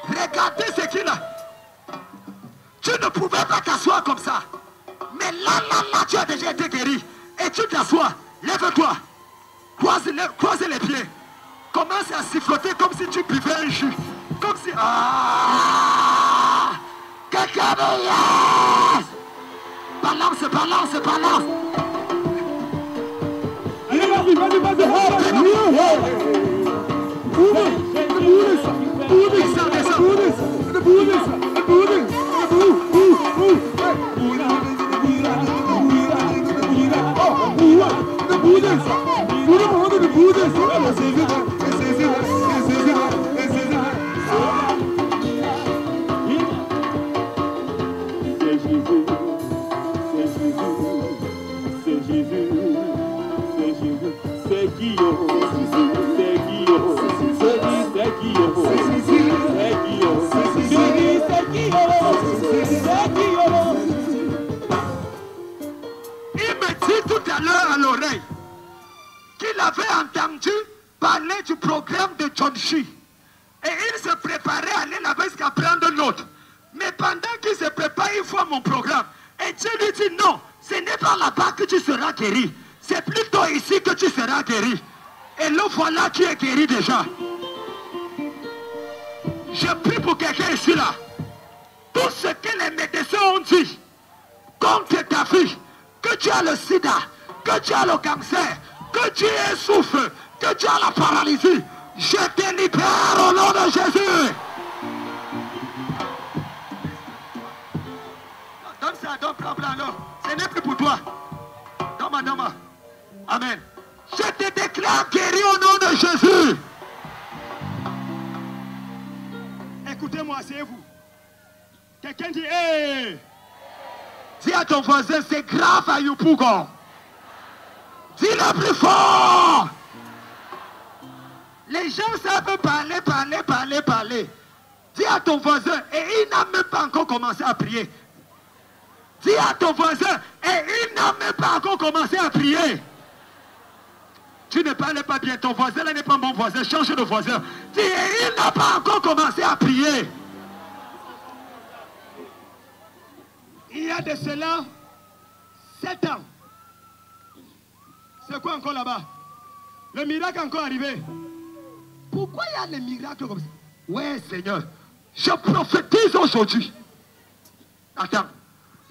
Speaker 2: Regardez ce qu'il a. Tu ne pouvais pas t'asseoir comme ça. Mais là, tu as déjà été guéri. Et tu t'assois. Lève-toi. Croise les pieds. Commence à siffloter comme si tu buvais un jus. Comme si... Ah! Quelqu'un me laisse! Balance, balance, balance.
Speaker 5: Allez, vas-y.
Speaker 2: Il me dit tout à l'heure à l'oreille qu'il avait entendu parler du programme de John Shi. Et il se préparait à aller là-bas jusqu'à prendre l'autre. Mais pendant qu'il se prépare, il voit mon programme. Et Dieu lui dit non, ce n'est pas là-bas que tu seras guéri. C'est plutôt ici que tu seras guéri. Et le voilà qui est guéri déjà. Je prie pour quelqu'un ici là. Tout ce que les médecins ont dit contre ta vie, que tu as le sida, que tu as le cancer, que tu es souffle, que tu as la paralysie, je te libère au nom de Jésus. Donne ça, donne blanc, alors. Ce n'est plus pour toi. Donne-moi. Amen. Je te déclare guéri au nom de Jésus. Écoutez-moi, asseyez-vous. Quelqu'un dit, hey! Dis à ton voisin, c'est grave à Yopougon. Dis-le plus fort. Les gens savent parler. Dis à ton voisin, et il n'a même pas encore commencé à prier. Dis à ton voisin, et il n'a même pas encore commencé à prier. Tu ne parles pas bien, ton voisin là n'est pas mon voisin, change de voisin. Dis, et il n'a pas encore commencé à prier. Il y a de cela 7 ans. C'est quoi encore là-bas? Le miracle est encore arrivé. pourquoi il y a des miracles comme ça? Ouais, Seigneur, je prophétise aujourd'hui. Attends,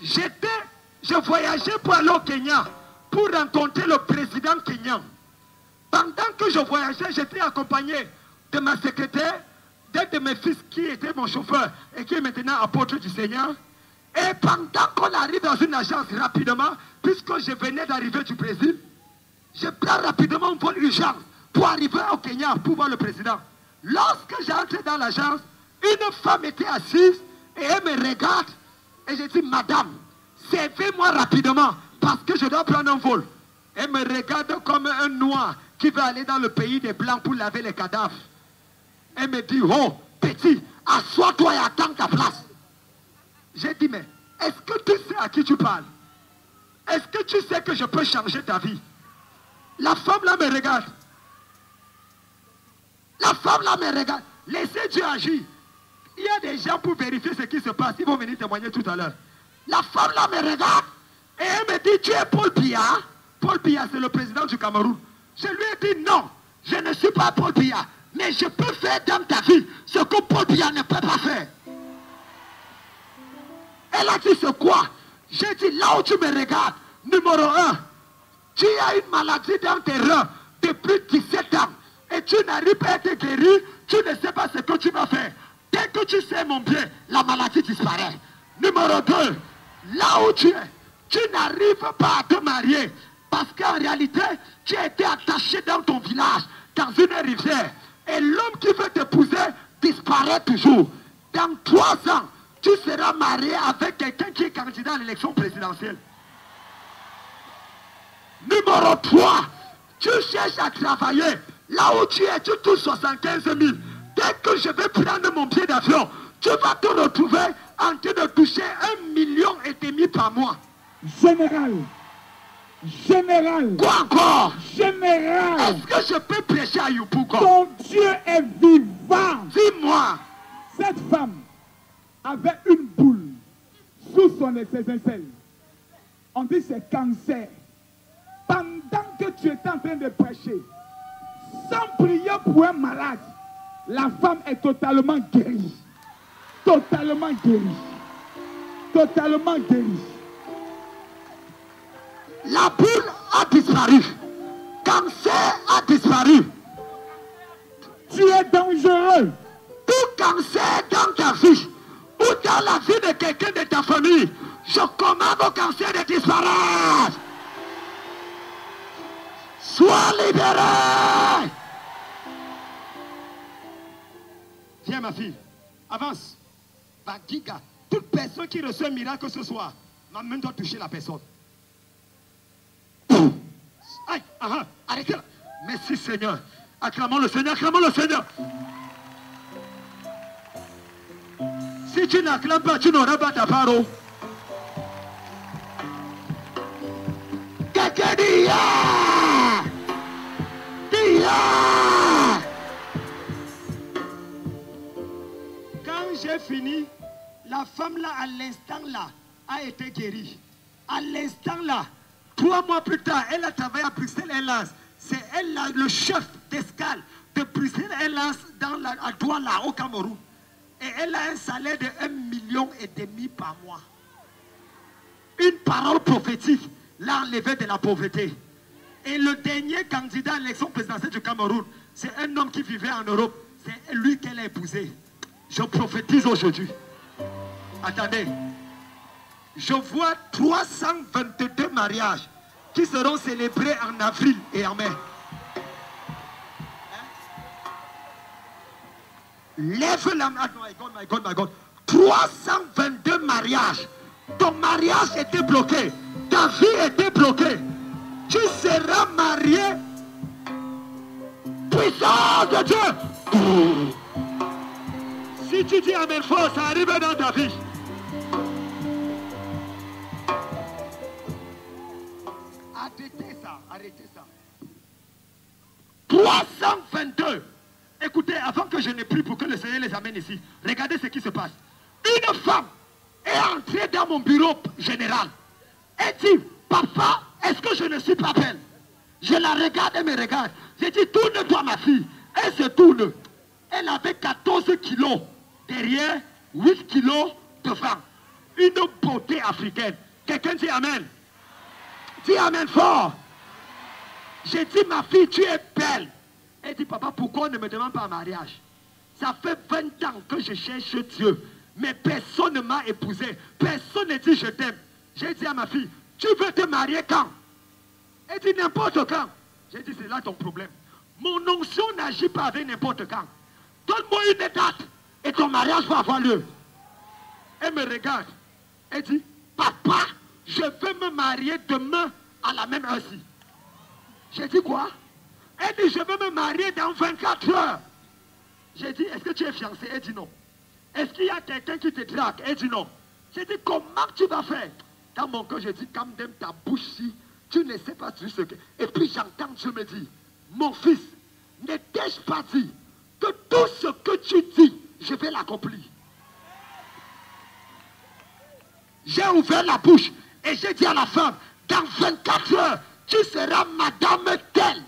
Speaker 2: je voyageais pour aller au Kenya, pour rencontrer le président kenyan. Pendant que je voyageais, j'étais accompagné de ma secrétaire, d'un de mes fils qui était mon chauffeur et qui est maintenant apôtre du Seigneur. Et pendant qu'on arrive dans une agence rapidement, puisque je venais d'arriver du Brésil, je prends rapidement un vol urgence pour arriver au Kenya pour voir le président. Lorsque j'entre dans l'agence, une femme était assise et elle me regarde et je dis, madame, servez-moi rapidement parce que je dois prendre un vol. Elle me regarde comme un noir qui veut aller dans le pays des blancs pour laver les cadavres. Elle me dit, oh, petit, assois-toi et attends ta place. J'ai dit, mais est-ce que tu sais à qui tu parles? Est-ce que tu sais que je peux changer ta vie? La femme là me regarde. La femme là me regarde. Laissez Dieu agir. Il y a des gens pour vérifier ce qui se passe. Ils vont venir témoigner tout à l'heure. La femme là me regarde. Et elle me dit, tu es Paul Biya? Paul Biya, c'est le président du Cameroun. Je lui ai dit, non, je ne suis pas Paul Biya. Mais je peux faire dans ta vie ce que Paul Biya ne peut pas faire. Elle a dit, c'est quoi? J'ai dit, là où tu me regardes, numéro 1, tu as une maladie dans tes reins depuis 17 ans. Et tu n'arrives pas à être guéri, tu ne sais pas ce que tu vas faire. Dès que tu sais mon bien, la maladie disparaît. Numéro 2, là où tu es, tu n'arrives pas à te marier. Parce qu'en réalité, tu as été attaché dans ton village, dans une rivière. Et l'homme qui veut t'épouser disparaît toujours. Dans 3 ans, tu seras marié avec quelqu'un qui est candidat à l'élection présidentielle. Numéro 3, tu cherches à travailler. Là où tu es, tu touches 75 000. Dès que je vais prendre mon billet d'avion, tu vas te retrouver en train de toucher 1,5 million par mois.
Speaker 5: Général. Général.
Speaker 2: Quoi encore?
Speaker 5: Général.
Speaker 2: Est-ce que je peux prêcher à Yopougon?
Speaker 5: Ton Dieu est vivant.
Speaker 2: Dis-moi.
Speaker 5: Cette femme avait une boule sous son aisselle. On dit c'est cancer. Pendant que tu étais en train de prêcher, sans prier pour un malade, la femme est totalement guérie. Totalement guérie. Totalement guérie.
Speaker 2: La boule a disparu. Cancer a disparu.
Speaker 5: Tu es dangereux.
Speaker 2: Tout cancer dans ta vie ou dans la vie de quelqu'un de ta famille, je commande au cancer de disparaître. Sois libéré. Viens ma fille, avance. Badiga, toute personne qui reçoit un miracle ce soir, ma main doit toucher la personne. Aïe, arrêtez là. Merci Seigneur. Acclamons le Seigneur, acclamons le Seigneur. Si tu n'acclames pas, tu n'auras pas ta parole. Quelqu'un dit yeah! Dis yeah! Quand j'ai fini, la femme là, à l'instant là, a été guérie. À l'instant là, 3 mois plus tard, elle a travaillé à Bruxelles Airlines. C'est elle là, le chef d'escale de Bruxelles Airlines à Douala, au Cameroun. Et elle a un salaire de 1,5 million par mois. Une parole prophétique l'a enlevé de la pauvreté. Et le dernier candidat à l'élection présidentielle du Cameroun, c'est un homme qui vivait en Europe. C'est lui qu'elle a épousé. Je prophétise aujourd'hui. Attendez. Je vois 322 mariages qui seront célébrés en avril et en mai. Lève la main. Oh my God. 322 mariages. Ton mariage était bloqué. Ta vie était bloquée. Tu seras marié. Puissance de Dieu. Si tu dis amen fort, ça arrive dans ta vie. Arrêtez ça. 322. Écoutez, avant que je ne prie pour que le Seigneur les amène ici, regardez ce qui se passe. Une femme est entrée dans mon bureau général. Elle dit, papa, est-ce que je ne suis pas belle? Je la regarde et me regarde. J'ai dit, tourne-toi ma fille. Elle se tourne. Elle avait 14 kilos derrière, 8 kilos devant. Une beauté africaine. Quelqu'un dit amen. Dis amen fort. J'ai dit, ma fille, tu es belle. Elle dit, papa, pourquoi on ne me demande pas un mariage? Ça fait 20 ans que je cherche Dieu. Mais personne ne m'a épousé. Personne ne dit je t'aime. J'ai dit à ma fille, tu veux te marier quand? Elle dit n'importe quand. J'ai dit, c'est là ton problème. Mon onction n'agit pas avec n'importe quand. Donne-moi une date et ton mariage va avoir lieu. Elle me regarde. Elle dit, papa, je veux me marier demain à la même heure-ci. J'ai dit quoi? Elle dit, je veux me marier dans 24 heures. J'ai dit, est-ce que tu es fiancé? Elle dit non. Est-ce qu'il y a quelqu'un qui te drague? Elle dit non. J'ai dit, comment tu vas faire? Dans mon cœur, j'ai dit, quand même ta bouche-ci, tu ne sais pas ce que... Et puis j'entends Dieu me dire, mon fils, ne t'ai-je pas dit que tout ce que tu dis, je vais l'accomplir? J'ai ouvert la bouche et j'ai dit à la femme, dans 24 heures, tu seras madame telle.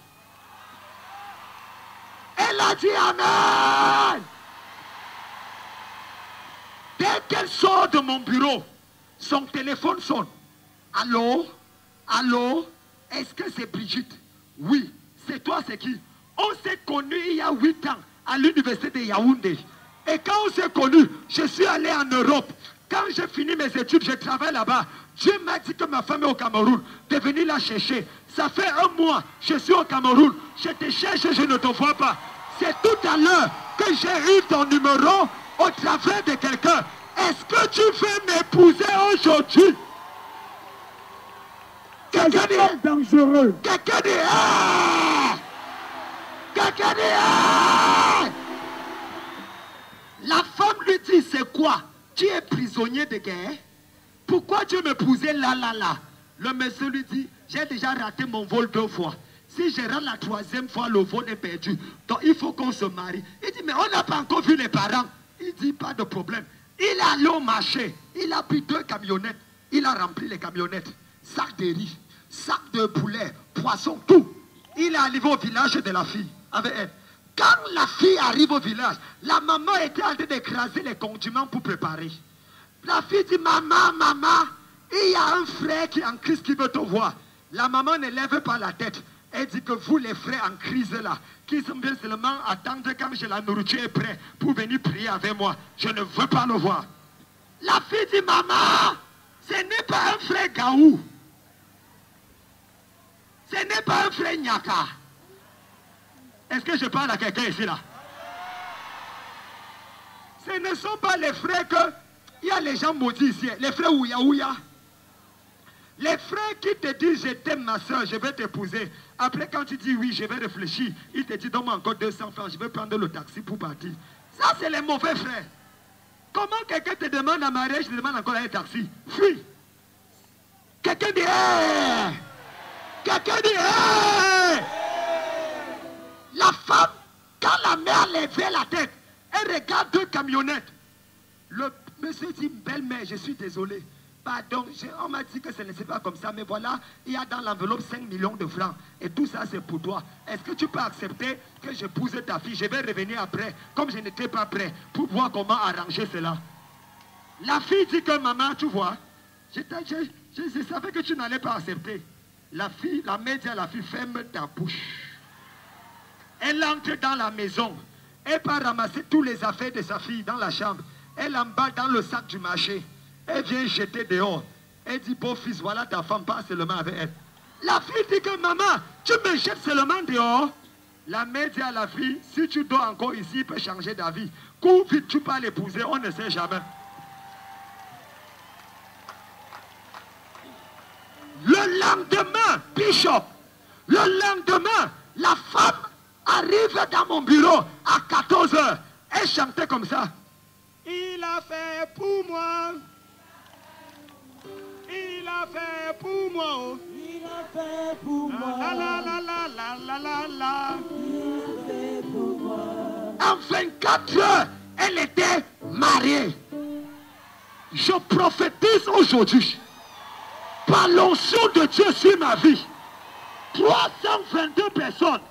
Speaker 2: Elle a dit amen. Dès qu'elle sort de mon bureau, son téléphone sonne. Allô? Allô? Est-ce que c'est Brigitte? Oui. C'est toi, c'est qui? On s'est connus il y a 8 ans à l'université de Yaoundé. Et quand on s'est connus, je suis allé en Europe. Quand j'ai fini mes études, je travaille là-bas. Dieu m'a dit que ma femme est au Cameroun, de venir la chercher. Ça fait 1 mois, je suis au Cameroun. Je te cherche, je ne te vois pas. C'est tout à l'heure que j'ai eu ton numéro au travers de quelqu'un. Est-ce que tu veux m'épouser aujourd'hui? Quelqu'un dit
Speaker 5: dangereux.
Speaker 2: Quelqu'un dit ah! Quelqu'un dit ah! La femme lui dit, c'est quoi? Tu es prisonnier de guerre? Pourquoi Dieu m'épousait là? Le monsieur lui dit, j'ai déjà raté mon vol 2 fois. Si je rate la 3e fois, le vol est perdu. Donc il faut qu'on se marie. Il dit, mais on n'a pas encore vu les parents. Il dit, pas de problème. Il est allé au marché. Il a pris 2 camionnettes. Il a rempli les camionnettes. Sac de riz, sac de poulet, poisson, tout. Il est arrivé au village de la fille avec elle. Quand la fille arrive au village, la maman était en train d'écraser les condiments pour préparer. La fille dit, maman, il y a un frère qui est en crise qui veut te voir. La maman ne lève pas la tête. Elle dit que vous, les frères en crise là, qui sont bien seulement attendre quand la nourriture est prête pour venir prier avec moi. Je ne veux pas le voir. La fille dit, maman, ce n'est pas un frère Gaou. Ce n'est pas un frère Nyaka. Est-ce que je parle à quelqu'un ici là? Ce ne sont pas les frères que... Il y a les gens maudits ici, les frères Ouya. Les frères qui te disent, je t'aime ma soeur, je vais t'épouser. Après quand tu dis oui, je vais réfléchir, il te dit, donne-moi encore 200 francs, je vais prendre le taxi pour partir. Ça, c'est les mauvais frères. Comment quelqu'un te demande un mariage, te demande encore un taxi? Fuis. Quelqu'un dit, hey! Quelqu'un dit, hey! La femme, quand la mère levait la tête, elle regarde 2 camionnettes. Le monsieur dit, belle-mère, je suis désolé. Pardon, on m'a dit que ce n'est pas comme ça, mais voilà, il y a dans l'enveloppe 5 millions de francs. Et tout ça, c'est pour toi. Est-ce que tu peux accepter que j'épouse ta fille? Je vais revenir après, comme je n'étais pas prêt, pour voir comment arranger cela. La fille dit que, maman, tu vois, je savais que tu n'allais pas accepter. La mère dit à la fille, ferme ta bouche. Elle entre dans la maison. Elle part ramasser tous les affaires de sa fille dans la chambre. Elle emballe dans le sac du marché. Elle vient jeter dehors. Elle dit, beau fils, voilà ta femme, pas seulement avec elle. La fille dit que, maman, tu me jettes seulement dehors. La mère dit à la fille, si tu dors encore ici, il peut changer d'avis. Cours vite, tu peux l'épouser, on ne sait jamais. Le lendemain, Bishop, le lendemain, la femme arrive dans mon bureau à 14 h. Elle chantait comme ça. Il a fait pour moi. Il a fait pour moi.
Speaker 7: Il a fait pour moi.
Speaker 2: La la la la la la la.
Speaker 7: Il a fait pour moi.
Speaker 2: En 24 heures, elle était mariée. Je prophétise aujourd'hui, par l'onction de Dieu sur ma vie, 322 personnes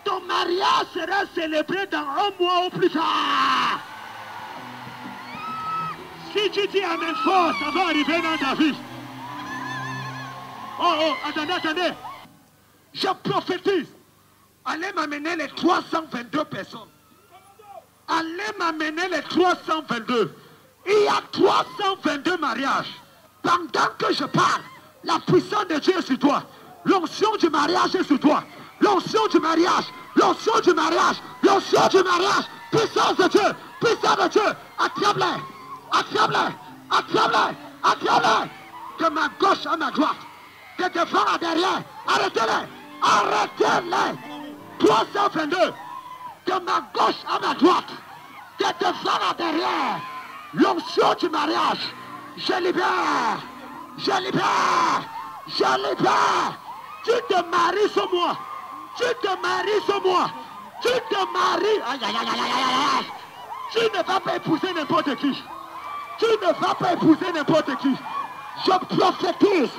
Speaker 4: ton mariage sera célébré dans un mois ou plus tard. Si tu dis amen fort, ça va arriver dans ta vie. Oh, attendez. Je prophétise. Allez m'amener les 322 personnes. Allez m'amener les 322. Il y a 322 mariages. Pendant que je parle, la puissance de Dieu est sur toi. L'onction du mariage est sur toi. L'onction du mariage. L'onction du mariage. L'onction du mariage. Puissance de Dieu. Puissance de Dieu. Attrape-les. Attrape-les. Attrape-les. Attrape-les. De ma gauche à ma droite. De devant à derrière. Arrêtez-les. Arrêtez-les. 322. De ma gauche à ma droite. De devant à derrière. L'onction du mariage. Je libère. Je libère. Je libère. Tu te maries sur moi. Tu te maries sur moi. Tu te maries. Aïe, aïe, aïe, aïe, aïe, aïe. Tu ne vas pas épouser n'importe qui. Tu ne vas pas épouser n'importe qui. Je prophétise.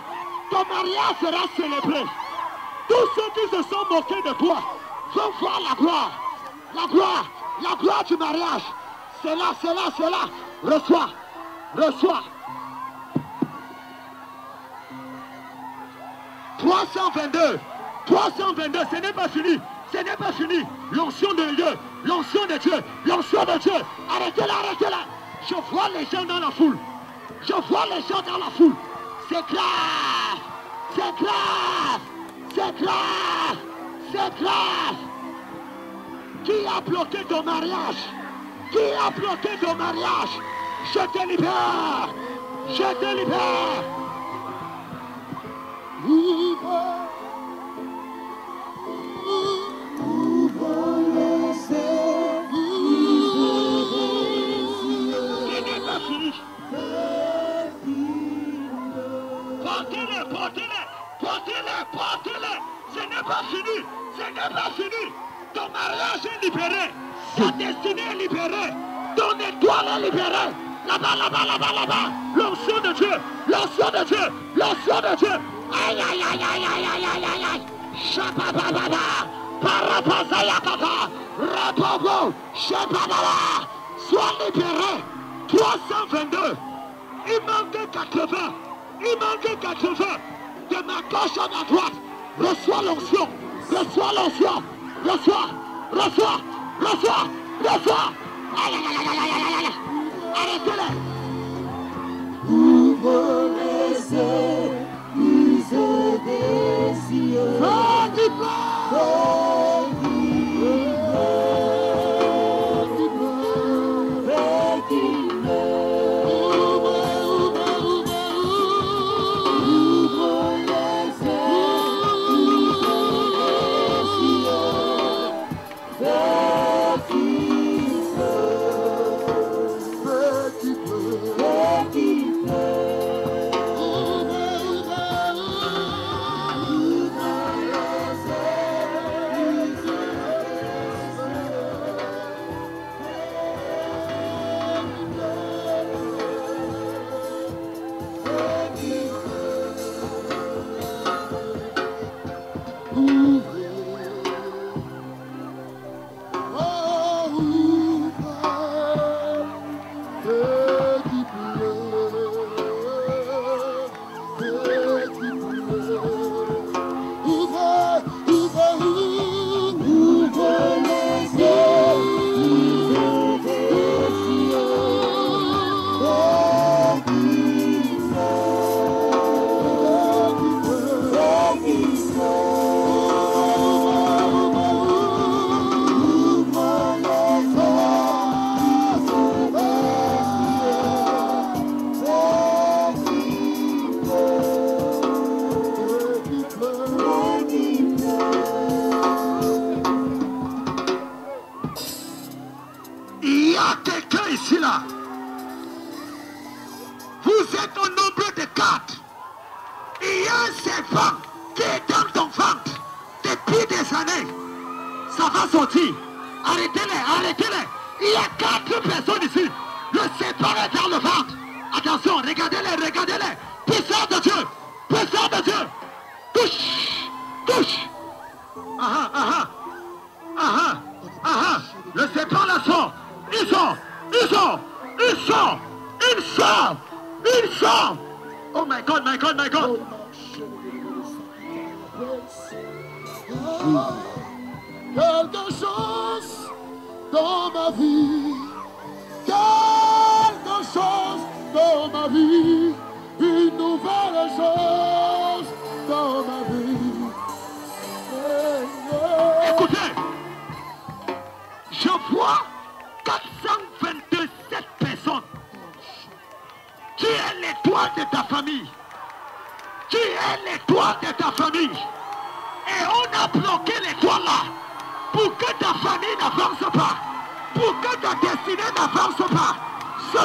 Speaker 4: Ton mariage sera célébré. Tous ceux qui se sont moqués de toi vont voir la gloire. La gloire. La gloire du mariage. C'est là, c'est là, c'est là. Reçois. Reçois. 322. 322. Ce n'est pas fini. Ce n'est pas fini. L'onction de Dieu. L'onction de Dieu. L'onction de Dieu. Arrêtez-la, arrêtez-la. Je vois les gens dans la foule. Je vois les gens dans la foule. C'est grave. C'est grave. C'est grave. C'est grave. Qui a bloqué ton mariage? Qui a bloqué ton mariage? Je te libère. Je te libère. Ouvre les yeux. Ce n'est pas fini. Portez-les, portez-les, portez-les, portez-les. Ce n'est pas fini. Ce n'est pas fini. Ton mariage est libéré. Ta destinée est libérée. Ton étoile est libérée. Là-bas, là-bas, là-bas, là-bas. L'onction de Dieu. L'onction de Dieu. L'onction de Dieu. Aïe, aïe, aïe, aïe, aïe, aïe, aïe, aïe, aïe. Shababababa. Parapazayakata. Rabobo. Shabababa. Sois libéré. 322. Il manque 80. Il manque 80. De ma gauche à ma droite. Reçois l'onction. Reçois l'onction. Reçois. Reçois. Reçois. Reçois. Aïe, aïe, aïe, aïe, aïe, aïe, aïe. Arrêtez-les.
Speaker 7: Ouvre les yeux, des yeux.
Speaker 4: Fais du plan. Il sort. Il sort. Il sort. Oh my God, my God, my God.
Speaker 8: Quelque chose dans ma vie. Quelque chose dans ma vie. Une nouvelle chose dans ma vie.
Speaker 4: Écoutez, je vois 427 personnes. Tu es l'étoile de ta famille. Tu es l'étoile de ta famille. Et on a bloqué l'étoile là pour que ta famille n'avance pas. Pour que ta destinée n'avance pas. Ce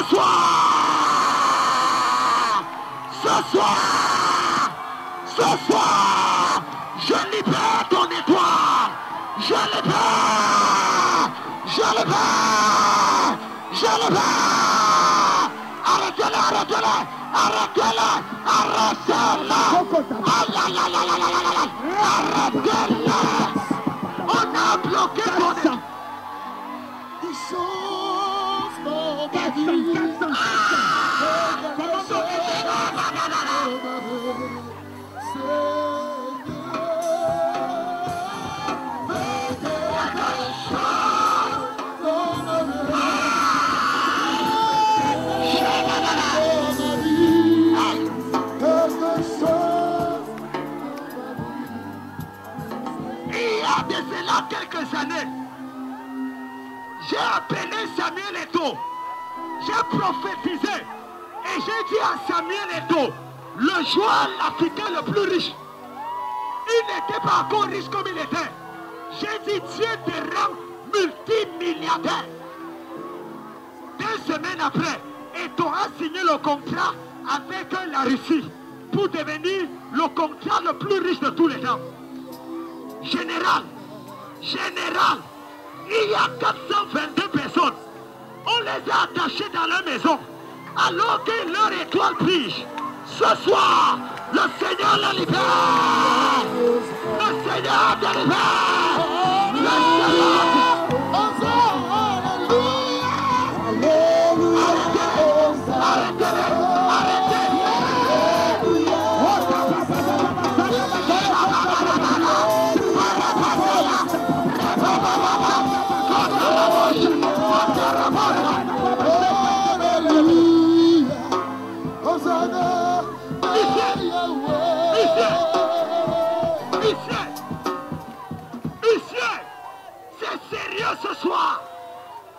Speaker 4: soir, je libère ton étoile. Je libère. Arrêtez-la. Arrêtez-la. On a bloqué ton étoile.
Speaker 8: Des choses dans ma vie.
Speaker 4: Quelques années, j'ai appelé Samuel Eto'o, j'ai prophétisé et j'ai dit à Samuel Eto'o, le joueur africain le plus riche, il n'était pas encore riche comme il était. J'ai dit Dieu te rend multimilliardaire. 2 semaines après, Eto'o a signé le contrat avec la Russie pour devenir le contrat le plus riche de tous les temps. Général, il y a 422 personnes. On les a attachées dans leur maison alors que leur étoile brille. Ce soir, le Seigneur les libère. Le Seigneur te libère. Le Seigneur.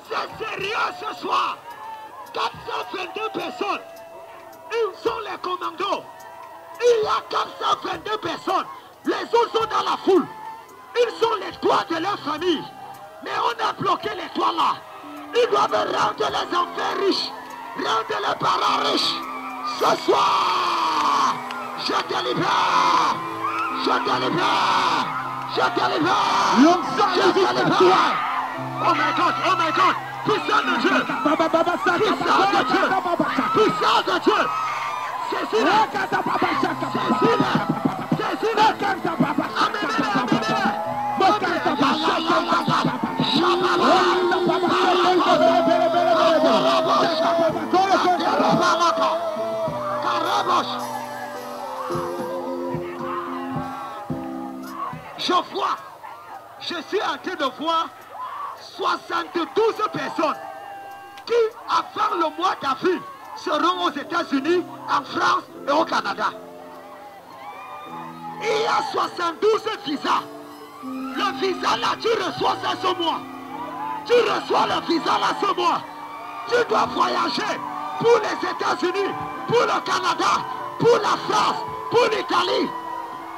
Speaker 4: C'est sérieux ce soir. 422 personnes. Ils sont les commandos. Il y a 422 personnes. Les autres sont dans la foule. Ils sont les toits de leur famille. Mais on a bloqué les toits là. Ils doivent rendre les enfants riches. Rendre les parents riches. Ce soir, je te libère. Je te libère. Je te libère. Je te libère. Oh my God, oh my God. Puissance de Dieu. Puissance de Dieu. Puissance de Dieu. Saisis-le. Saisis-le. Saisis-le. Amenez-le, amenez-le. Je vois, je suis en train de voir 72 personnes qui, avant le mois d'avril, seront aux États-Unis, en France et au Canada. Il y a 72 visas. Le visa là, tu reçois ça ce mois. Tu reçois le visa là ce mois. Tu dois voyager pour les États-Unis, pour le Canada, pour la France, pour l'Italie.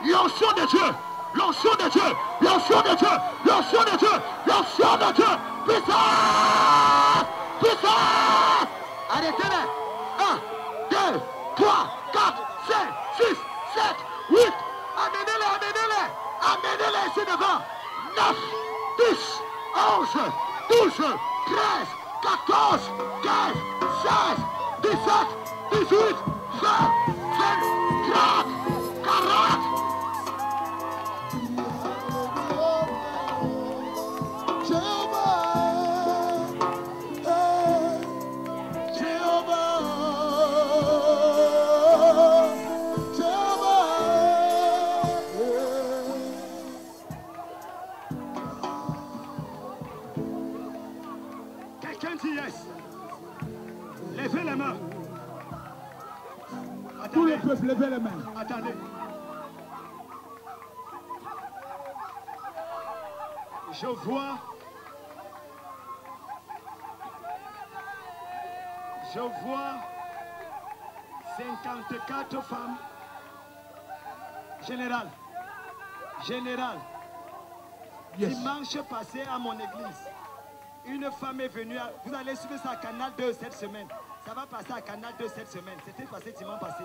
Speaker 4: L'onction de Dieu. L'onction de Dieu, l'onction de Dieu, l'onction de Dieu, l'onction de Dieu, puissance, puissance. Arrêtez-les. 1, 2, 3, 4, 5, 6, 7, 8. Amenez-les, amenez-les, amenez-les ici devant. 9, 10, 11, 12, 13, 14, 15, 16, 17, 18, 20, 30, 40. les mains.
Speaker 5: Tout le
Speaker 4: Attendez,
Speaker 5: peuple, levez les mains.
Speaker 4: attendez. Je vois 54 femmes. Général, dimanche passé à mon église, une femme est venue, vous allez suivre ça à Canal 2 cette semaine. Ça va passer à Canal 2 cette semaine. C'était passé dimanche passé.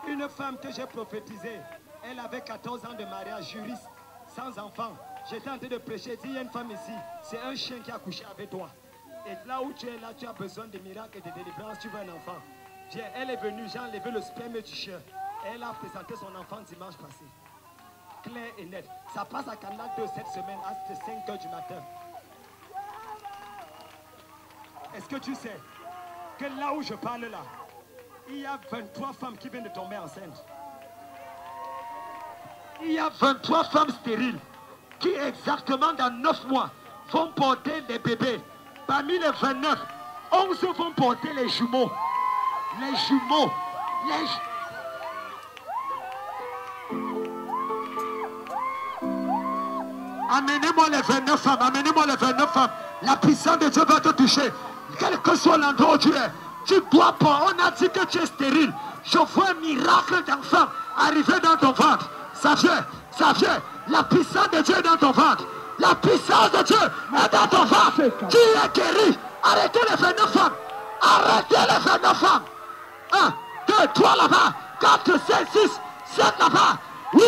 Speaker 4: Une femme que j'ai prophétisée, elle avait 14 ans de mariage, juriste, sans enfant. J'étais en train de prêcher, il dit, il y a une femme ici, c'est un chien qui a couché avec toi. Et là où tu es là, tu as besoin de miracles et de délivrance, tu veux un enfant. Viens, elle est venue, j'ai enlevé le sperme du chien. Elle a présenté son enfant dimanche passé. Clair et net. Ça passe à Canal 2 cette semaine à 5 h du matin. Est-ce que tu sais que là où je parle là, il y a 23 femmes qui viennent de tomber enceintes. Il y a 23 femmes stériles qui exactement dans 9 mois vont porter des bébés. Parmi les 29, 11 vont porter les jumeaux. Les jumeaux. Amenez-moi les 29 femmes, amenez-moi les 29 femmes. La puissance de Dieu va te toucher. Quel que soit l'endroit où tu es, tu dois pas. On a dit que tu es stérile. Je vois un miracle d'enfant arriver dans ton ventre. Ça vient. La puissance de Dieu est dans ton ventre. La puissance de Dieu est dans ton ventre. Tu es guéri. Arrêtez les 29 femmes. Arrêtez les 29 femmes. 1, 2, 3 là-bas. 4, 5, 6, 7 là-bas. 8,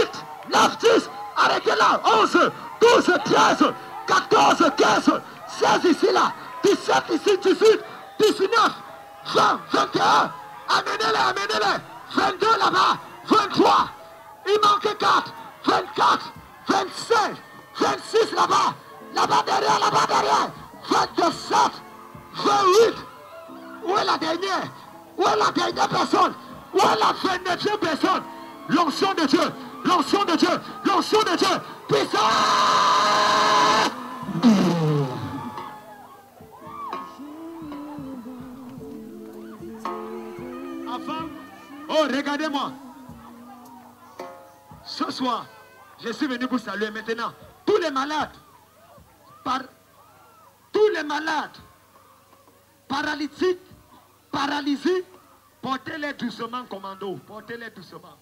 Speaker 4: 9, 10. Arrêtez là. 11, 12, 13, 14, 15, 16 ici là. 17 ici, 18, 19, 20, 21. Amenez-les. 22 là-bas. 23. Il manque 4. 24, 25, 26 là-bas. Là-bas derrière. 27, 28. Où est la dernière? Où est la dernière personne? Où est la 29e personne? L'onction de Dieu. Puissance! Avant, oh regardez-moi. Ce soir, je suis venu vous saluer. Maintenant, tous les malades, paralytiques, paralysés, portez-les doucement, commando. Portez-les doucement.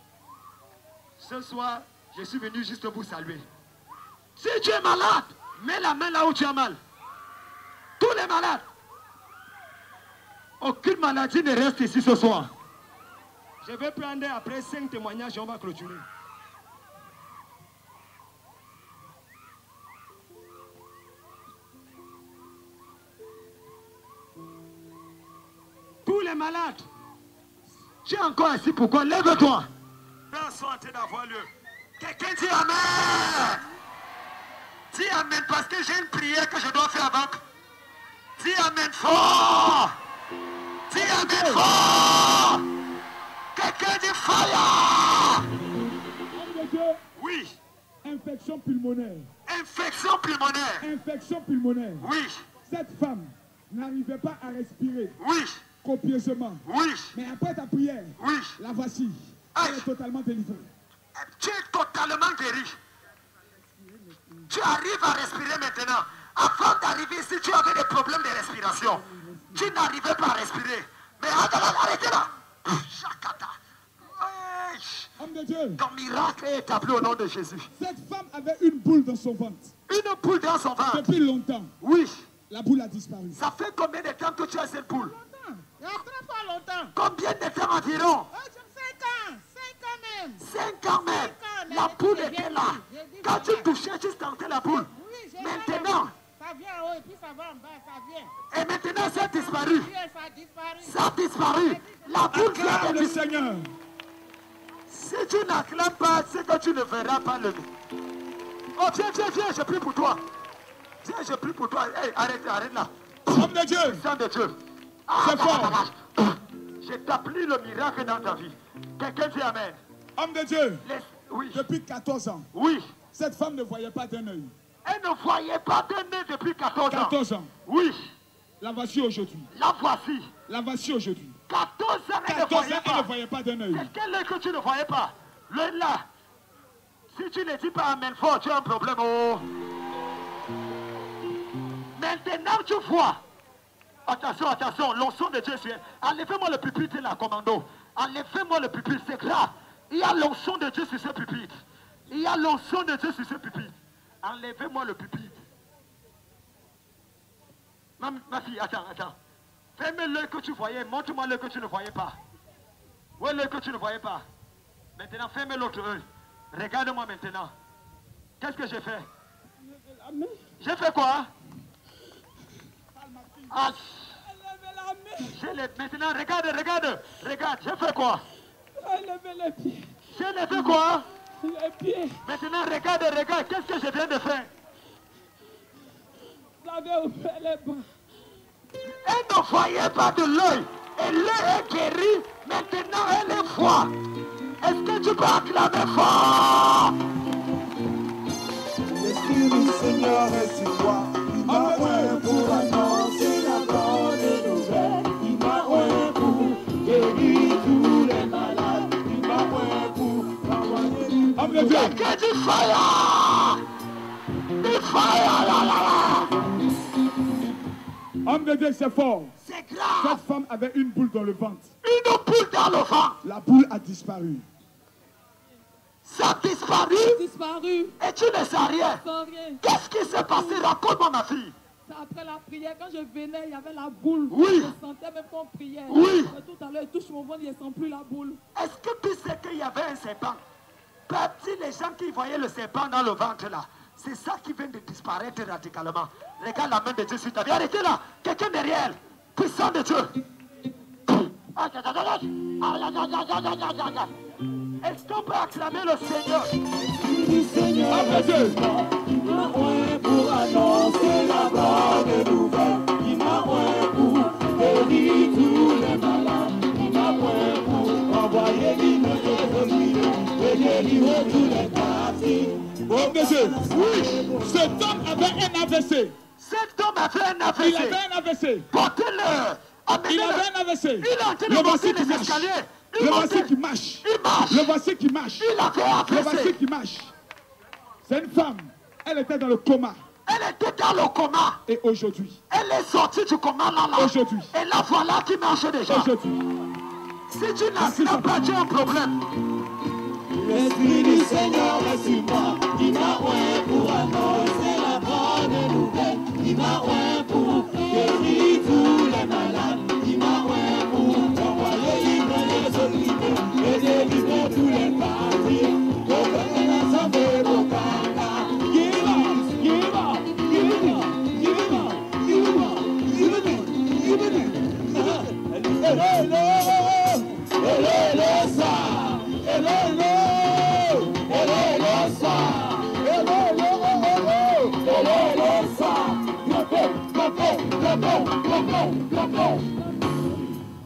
Speaker 4: Ce soir, je suis venu juste vous saluer. Si tu es malade, mets la main là où tu as mal. Tous les malades. Aucune maladie ne reste ici ce soir. Je vais prendre après 5 témoignages et on va clôturer. Tous les malades. Tu es encore ici, pourquoi? Lève-toi. Dans sont en train d'avoir lieu. Quelqu'un dit Amen. Dis Amen parce que j'ai une prière que je dois faire avant. Dis Amen fort. Dis Amen fort. Quelqu'un dit Fire. Oui.
Speaker 5: Infection pulmonaire.
Speaker 4: Infection pulmonaire.
Speaker 5: Infection pulmonaire.
Speaker 4: Oui.
Speaker 5: Cette femme n'arrivait pas à respirer.
Speaker 4: Oui.
Speaker 5: Copieusement.
Speaker 4: Oui.
Speaker 5: Mais après ta prière,
Speaker 4: Oui.
Speaker 5: la voici. Elle est totalement délivrée.
Speaker 4: Tu es totalement guéri. Tu arrives à respirer maintenant. Avant d'arriver ici, tu avais des problèmes de respiration. Tu n'arrivais pas à respirer. Mais arrêtez là. Chakata.
Speaker 5: Homme de Dieu.
Speaker 4: Ton miracle est établi au nom de Jésus.
Speaker 5: Cette femme avait une boule dans son ventre.
Speaker 4: Une boule dans son ventre.
Speaker 5: Depuis longtemps.
Speaker 4: Oui.
Speaker 5: La boule a disparu.
Speaker 4: Ça fait combien de temps que tu as cette boule?
Speaker 9: Il y a très pas longtemps.
Speaker 4: Combien de temps environ?
Speaker 9: 5 ans. 5 ans même.
Speaker 4: 5 ans même. La boule était là. Quand tu touchais, tu sentais la boule.
Speaker 9: Oui,
Speaker 4: maintenant.
Speaker 9: Ça vient en haut et puis ça va en bas, ça vient.
Speaker 4: Et maintenant, ça a disparu.
Speaker 9: Oui, ça a disparu.
Speaker 4: Ça a disparu. La boule vient de
Speaker 5: le Seigneur.
Speaker 4: Si tu n'acclames pas, c'est que tu ne verras pas le nez. Oh, viens, je prie pour toi. Viens, je prie pour toi. Hey, arrête là.
Speaker 5: Homme de Dieu.
Speaker 4: Sang de Dieu.
Speaker 5: C'est fort.
Speaker 4: J'établis le miracle dans ta vie. Quelqu'un dit Amen.
Speaker 5: Homme de Dieu.
Speaker 4: Oui.
Speaker 5: Depuis 14 ans.
Speaker 4: Oui.
Speaker 5: Cette femme ne voyait pas d'un œil.
Speaker 4: Elle ne voyait pas d'un nez depuis 14 ans.
Speaker 5: 14 ans.
Speaker 4: Oui.
Speaker 5: La voici aujourd'hui.
Speaker 4: La voici.
Speaker 5: La voici aujourd'hui.
Speaker 4: 14 ans, elle
Speaker 5: 14 ans,
Speaker 4: ne
Speaker 5: elle ne voyait pas d'un œil.
Speaker 4: C'est quel œil que tu ne voyais pas? L'œil là. Si tu ne dis pas amen fort, tu as un problème. Oh. Maintenant, tu vois. Attention, attention, l'onction de Dieu, c'est... Enlevez-moi le pupitre là, commando. Enlevez-moi le pupitre, c'est grave. Il y a l'onction de Dieu sur ce pupitre. Il y a l'onction de Dieu sur ce pupitre. Enlevez-moi le pupitre. Ma fille, attends. Ferme l'œil que tu voyais, montre-moi l'œil que tu ne voyais pas. Où est l'œil que tu ne voyais pas? Maintenant, ferme l'autre œil. Regarde-moi maintenant. Qu'est-ce que j'ai fait? J'ai fait quoi? Ah. Maintenant, regarde. J'ai fait quoi?
Speaker 5: J'ai levé les pieds.
Speaker 4: J'ai levé quoi?
Speaker 5: Les pieds.
Speaker 4: Maintenant, regarde. Qu'est-ce que je viens de faire?
Speaker 5: Vous avez ouvert les bras.
Speaker 4: Elle ne voyait pas de l'œil. Et l'œil est guéri. Maintenant, elle est foi. Est-ce que tu peux acclamer fort?
Speaker 7: L'Esprit du Seigneur est sur moi. Il m'a oint pour annoncer la bonne nouvelle. Il m'a oint pour guérir tous les malades. Il m'a oint pour envoyer du
Speaker 4: Dieu. Que du fire! Du fire! Là.
Speaker 5: Homme de Dieu, c'est fort.
Speaker 4: C'est grave.
Speaker 5: Cette femme avait une boule dans le ventre.
Speaker 4: Une boule dans le ventre.
Speaker 5: La boule a disparu.
Speaker 4: Ça a disparu. Et tu ne sais rien. Qu'est-ce qui s'est passé? Raconte-moi, ma fille.
Speaker 10: Après la prière, quand je venais, il y avait la boule.
Speaker 4: Oui.
Speaker 10: Je sentais même qu'on priait.
Speaker 4: Oui.
Speaker 10: Et tout à l'heure, il touche mon ventre, il ne sent plus la boule.
Speaker 4: Est-ce que tu sais qu'il y avait un serpent? Petit, les gens qui voyaient le serpent dans le ventre là, c'est ça qui vient de disparaître radicalement. Regarde la main de Dieu sur ta vie. Arrêtez là. Quelqu'un derrière. Puissant de Dieu. Est-ce qu'on peut acclamer le Seigneur?
Speaker 7: du Seigneur est sur moi. Il m'a oint pour annoncer la bonne nouvelle. Il m'a oint pour guérir tous les malades. Il m'a oint pour envoyer l'hymne et délivrer tous les captifs.
Speaker 5: Homme de Dieu, oui, cet homme avait un AVC.
Speaker 4: Cet homme avait un AVC.
Speaker 5: Il avait un AVC.
Speaker 4: Portez-le.
Speaker 5: Il avait un AVC.
Speaker 4: Il est en train de monter les escaliers.
Speaker 5: Le voici qui marche.
Speaker 4: Il marche.
Speaker 5: Le voici qui marche.
Speaker 4: Il avait AVC.
Speaker 5: Le voici qui marche. C'est une femme. Elle était dans le coma.
Speaker 4: Elle était dans le coma.
Speaker 5: Et aujourd'hui.
Speaker 4: Elle est sortie du coma là.
Speaker 5: Aujourd'hui.
Speaker 4: Et la voilà qui marche déjà.
Speaker 5: Aujourd'hui.
Speaker 4: Si tu n'as pas, tu as un problème.
Speaker 7: L'Esprit du Seigneur est sur moi. Il m'a oint pour annoncer la bonne nouvelle. Il m'a oint pour guérir tous les malades. Il m'a oint pour envoyer l'hymne des opprimés et délivrer tous les captifs.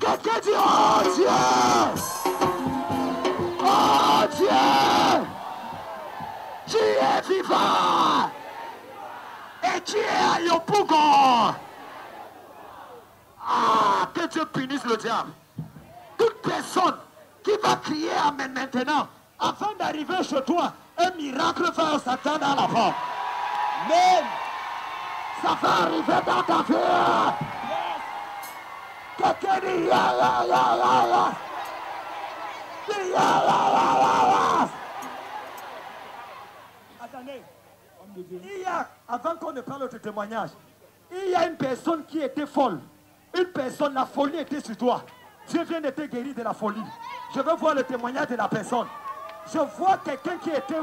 Speaker 4: Quelqu'un dit oh Dieu! Oh Dieu! Tu es vivant! Et tu es à Yopougon! Ah, que Dieu punisse le diable! Toute personne qui va crier amen maintenant, avant d'arriver chez toi, un miracle va s'attendre à la porte. Mais ça va arriver dans ta vie! Quelqu'un dit ya ya ya ya ya. Dis ya ya ya ya ya. Attendez. Il y a, avant qu'on ne parle de témoignage, il y a une personne qui était folle. Une personne, la folie était sur toi. Dieu vient de te guérir de la folie. Je veux voir le témoignage de la personne. Je vois quelqu'un qui était...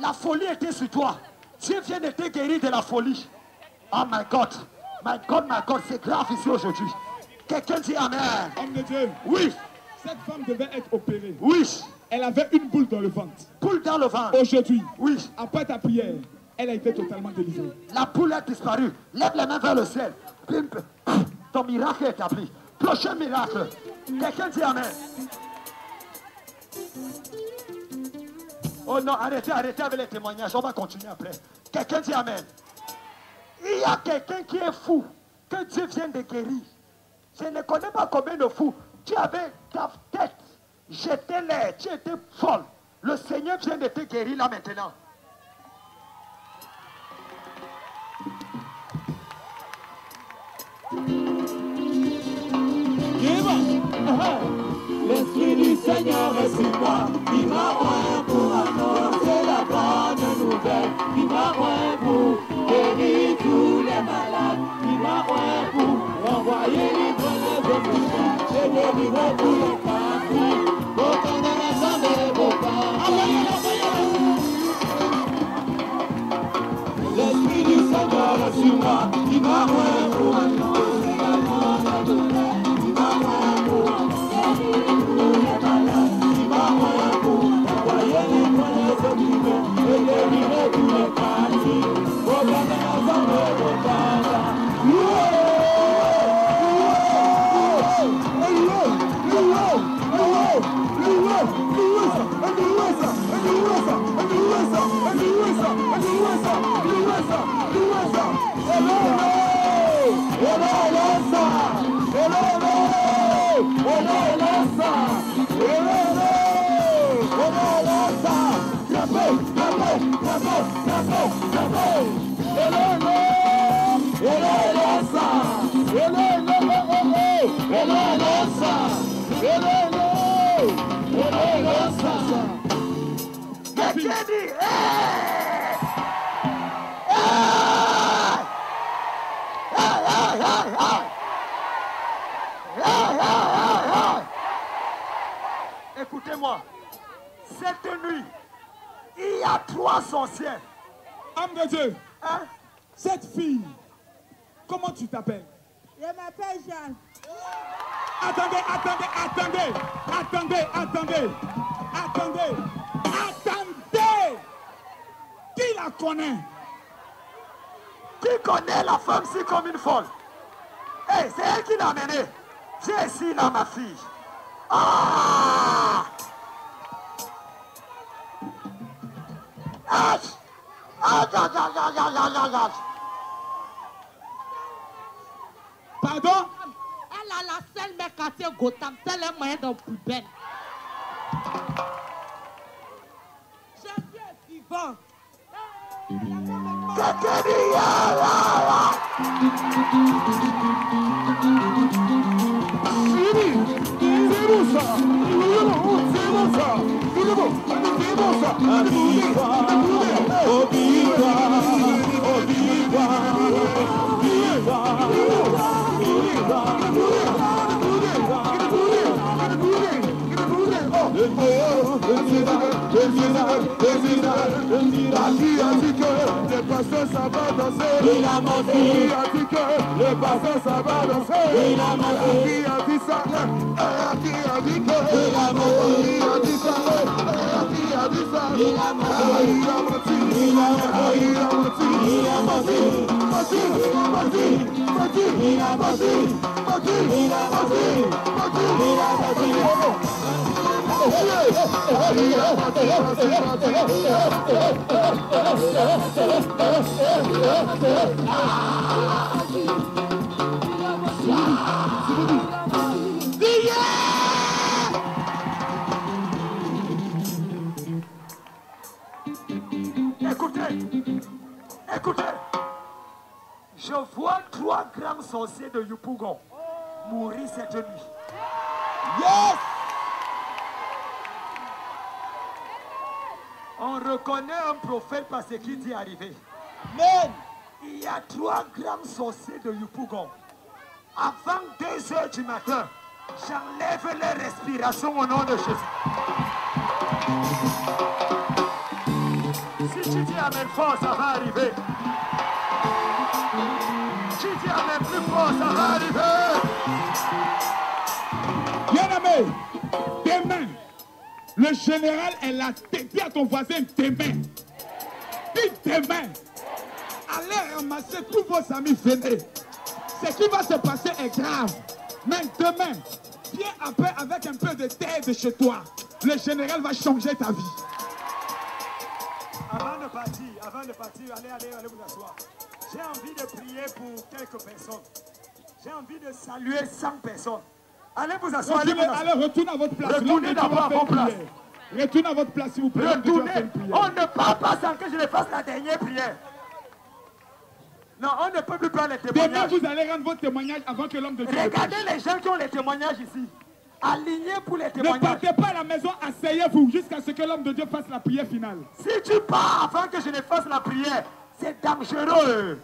Speaker 4: La folie était sur toi. Dieu vient de te guérir de la folie. Oh my God. My God, c'est grave ici aujourd'hui. Quelqu'un dit amen.
Speaker 5: Homme de Dieu.
Speaker 4: Oui.
Speaker 5: Cette femme devait être opérée.
Speaker 4: Oui.
Speaker 5: Elle avait une boule dans le ventre.
Speaker 4: Boule dans le ventre.
Speaker 5: Aujourd'hui.
Speaker 4: Oui.
Speaker 5: Après ta prière, elle a été totalement délivrée.
Speaker 4: La boule a disparu. Lève les mains vers le ciel. Ton miracle est établi. Prochain miracle. Quelqu'un dit amen. Oh non, arrêtez avec les témoignages. On va continuer après. Quelqu'un dit amen. Il y a quelqu'un qui est fou, que Dieu vient de guérir. Je ne connais pas combien de fous. Tu avais ta tête, j'étais laid, tu étais folle. Le Seigneur vient de te guérir là maintenant.
Speaker 7: L'Esprit du Seigneur est sur moi, il m'a oint pour annoncer la bonne nouvelle, il m'a oint pour guérir tous les malades, il m'a oint pour envoyer libre les opprimés et délivrer tous les captifs, pour connaître l'assemblée vos parents. L'Esprit du Seigneur est sur moi, il m'a oint pour annoncer la bonne nouvelle, il m'a oint pour
Speaker 4: Écoutez-moi, cette nuit, il y a 3 sorcières.
Speaker 5: Homme de Dieu,
Speaker 4: Hein?
Speaker 5: cette fille, comment tu t'appelles?
Speaker 9: Je m'appelle Jeanne.
Speaker 5: Attendez. Qui la connaît?
Speaker 4: Qui connaît la femme-ci comme une folle? Hey, c'est elle qui l'a amenée. Viens ici, là, ma fille. Ah!
Speaker 5: Pardon?
Speaker 9: Elle a la seule mec quartier Gotham, c'est le moyen de poubelle. Jésus est vivant.
Speaker 8: Qui a dit que les pasteurs ça va danser?
Speaker 7: Il a menti.
Speaker 8: Qui a dit que les pasteurs ça va danser?
Speaker 7: Il a menti.
Speaker 8: Qui a dit ça? Qui a dit que?
Speaker 7: Il a menti.
Speaker 8: Qui a dit ça? Qui a dit ça?
Speaker 7: Il a menti.
Speaker 8: Il a menti.
Speaker 7: Il a menti.
Speaker 8: Il a menti.
Speaker 7: Il a menti.
Speaker 8: Menti. Menti.
Speaker 7: Il a menti.
Speaker 8: Menti.
Speaker 7: Il a menti.
Speaker 8: Menti.
Speaker 7: Il a menti.
Speaker 4: Écoutez, je vois 3 grands sorciers de Yopougon mourir cette nuit.
Speaker 7: Yes!
Speaker 4: On reconnaît un prophète parce qu'il dit arrivé.
Speaker 7: Amen.
Speaker 4: Il y a 3 grands sorciers de Yopougon. Avant 2 heures du matin, j'enlève leur respiration au nom de Jésus. Si tu dis amen fort, ça va arriver. Si tu dis amen plus fort, ça va arriver.
Speaker 5: Bien-aimé, demain, le général est là. Dis à ton voisin demain. Dis demain. Allez ramasser tous vos amis venez. Ce qui va se passer est grave. Mais demain, viens après avec un peu de terre de chez toi. Le général va changer ta vie.
Speaker 4: Avant de partir, allez vous asseoir. J'ai envie de prier pour quelques personnes. J'ai envie de saluer 100 personnes. Allez vous asseoir. Allez
Speaker 5: retournez à votre place.
Speaker 4: Retournez d'abord à votre place.
Speaker 5: Retournez à votre place, s'il vous plaît.
Speaker 4: Retournez. On ne part pas sans que je ne fasse la dernière prière. Non, on ne peut plus prendre les témoignages.
Speaker 5: Demain, vous allez rendre votre témoignage avant que l'homme de Dieu.
Speaker 4: Regardez les gens qui ont les témoignages ici. Alignés pour les témoignages.
Speaker 5: Ne partez pas à la maison, asseyez-vous jusqu'à ce que l'homme de Dieu fasse la prière finale.
Speaker 4: Si tu pars avant que je ne fasse la prière, c'est dangereux.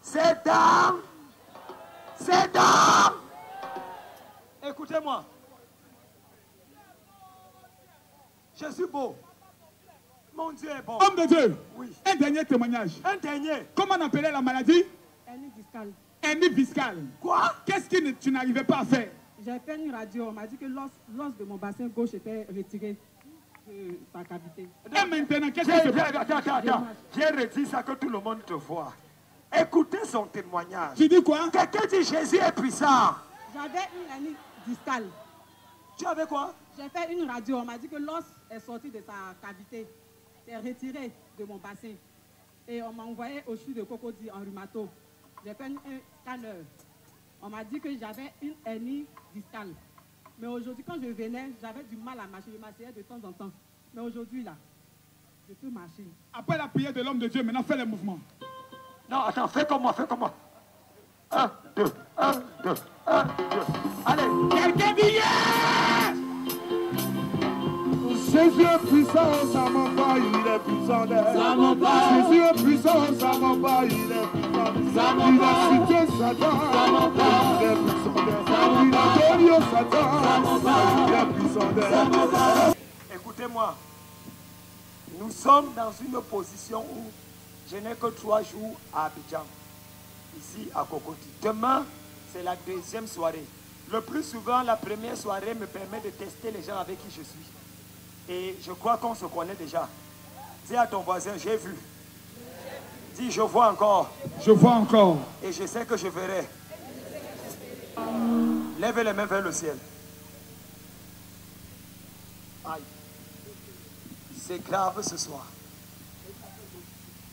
Speaker 4: C'est dangereux. C'est dangereux. Écoutez-moi. Je suis beau. Mon Dieu est bon.
Speaker 5: Homme de Dieu.
Speaker 4: Oui.
Speaker 5: Un dernier témoignage.
Speaker 4: Un dernier.
Speaker 5: Comment on appelait la maladie?
Speaker 10: Hernie discale.
Speaker 5: Hernie discale.
Speaker 4: Quoi?
Speaker 5: Qu'est-ce que tu n'arrivais pas à faire?
Speaker 10: J'ai fait une radio. On m'a dit que l'os de mon bassin gauche était retiré de sa cavité.
Speaker 5: Et maintenant, qu'est-ce que tu fais?
Speaker 4: Attends. J'ai redit ça que tout le monde te voit. Écoutez son témoignage.
Speaker 5: Tu dis quoi?
Speaker 4: Quelqu'un dit Jésus est puissant.
Speaker 10: J'avais une hernie discale.
Speaker 4: Tu avais quoi?
Speaker 10: J'ai fait une radio. On m'a dit que l'os est sorti de sa cavité. C'est retiré de mon bassin. Et on m'a envoyé au CHU de Cocody en rhumato. J'ai fait un scanner. On m'a dit que j'avais une hernie discale. Mais aujourd'hui, quand je venais, j'avais du mal à marcher. Je m'asseyais de temps en temps. Mais aujourd'hui, là, je peux marcher.
Speaker 5: Après la prière de l'homme de Dieu, maintenant fais les mouvements.
Speaker 4: Non, attends, fais comme moi. 1, 2, 1, 2, 1, 2. Allez, quelqu'un dit yes!
Speaker 8: Jésus est puissant, ça m'en va, il est puissant d'air.
Speaker 7: Ça m'en va.
Speaker 8: Jésus est puissant, ça m'en va, il est puissant d'air.
Speaker 7: Ça m'en va.
Speaker 8: Il a cité Satan,
Speaker 7: Ça m'en va.
Speaker 8: il est puissant d'air.
Speaker 7: Ça m'en
Speaker 8: Il a
Speaker 7: va.
Speaker 8: donné Satan,
Speaker 7: Ça m'en va.
Speaker 8: il est puissant d'air.
Speaker 7: Ça m'en va.
Speaker 4: Écoutez-moi, nous sommes dans une position où je n'ai que 3 jours à Abidjan, ici à Cocody. Demain, c'est la deuxième soirée. Le plus souvent, la première soirée me permet de tester les gens avec qui je suis. Et je crois qu'on se connaît déjà. Dis à ton voisin, j'ai vu. Dis, je vois encore.
Speaker 5: Je vois encore.
Speaker 4: Et je sais que je verrai. Lève les mains vers le ciel. Aïe. C'est grave ce soir.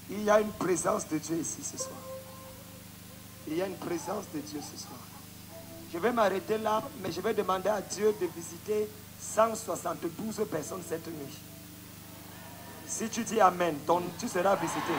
Speaker 4: Il y a une présence de Dieu ici ce soir. Il y a une présence de Dieu ce soir. Je vais m'arrêter là, mais je vais demander à Dieu de visiter 172 personnes cette nuit. Si tu dis Amen, tu seras visité.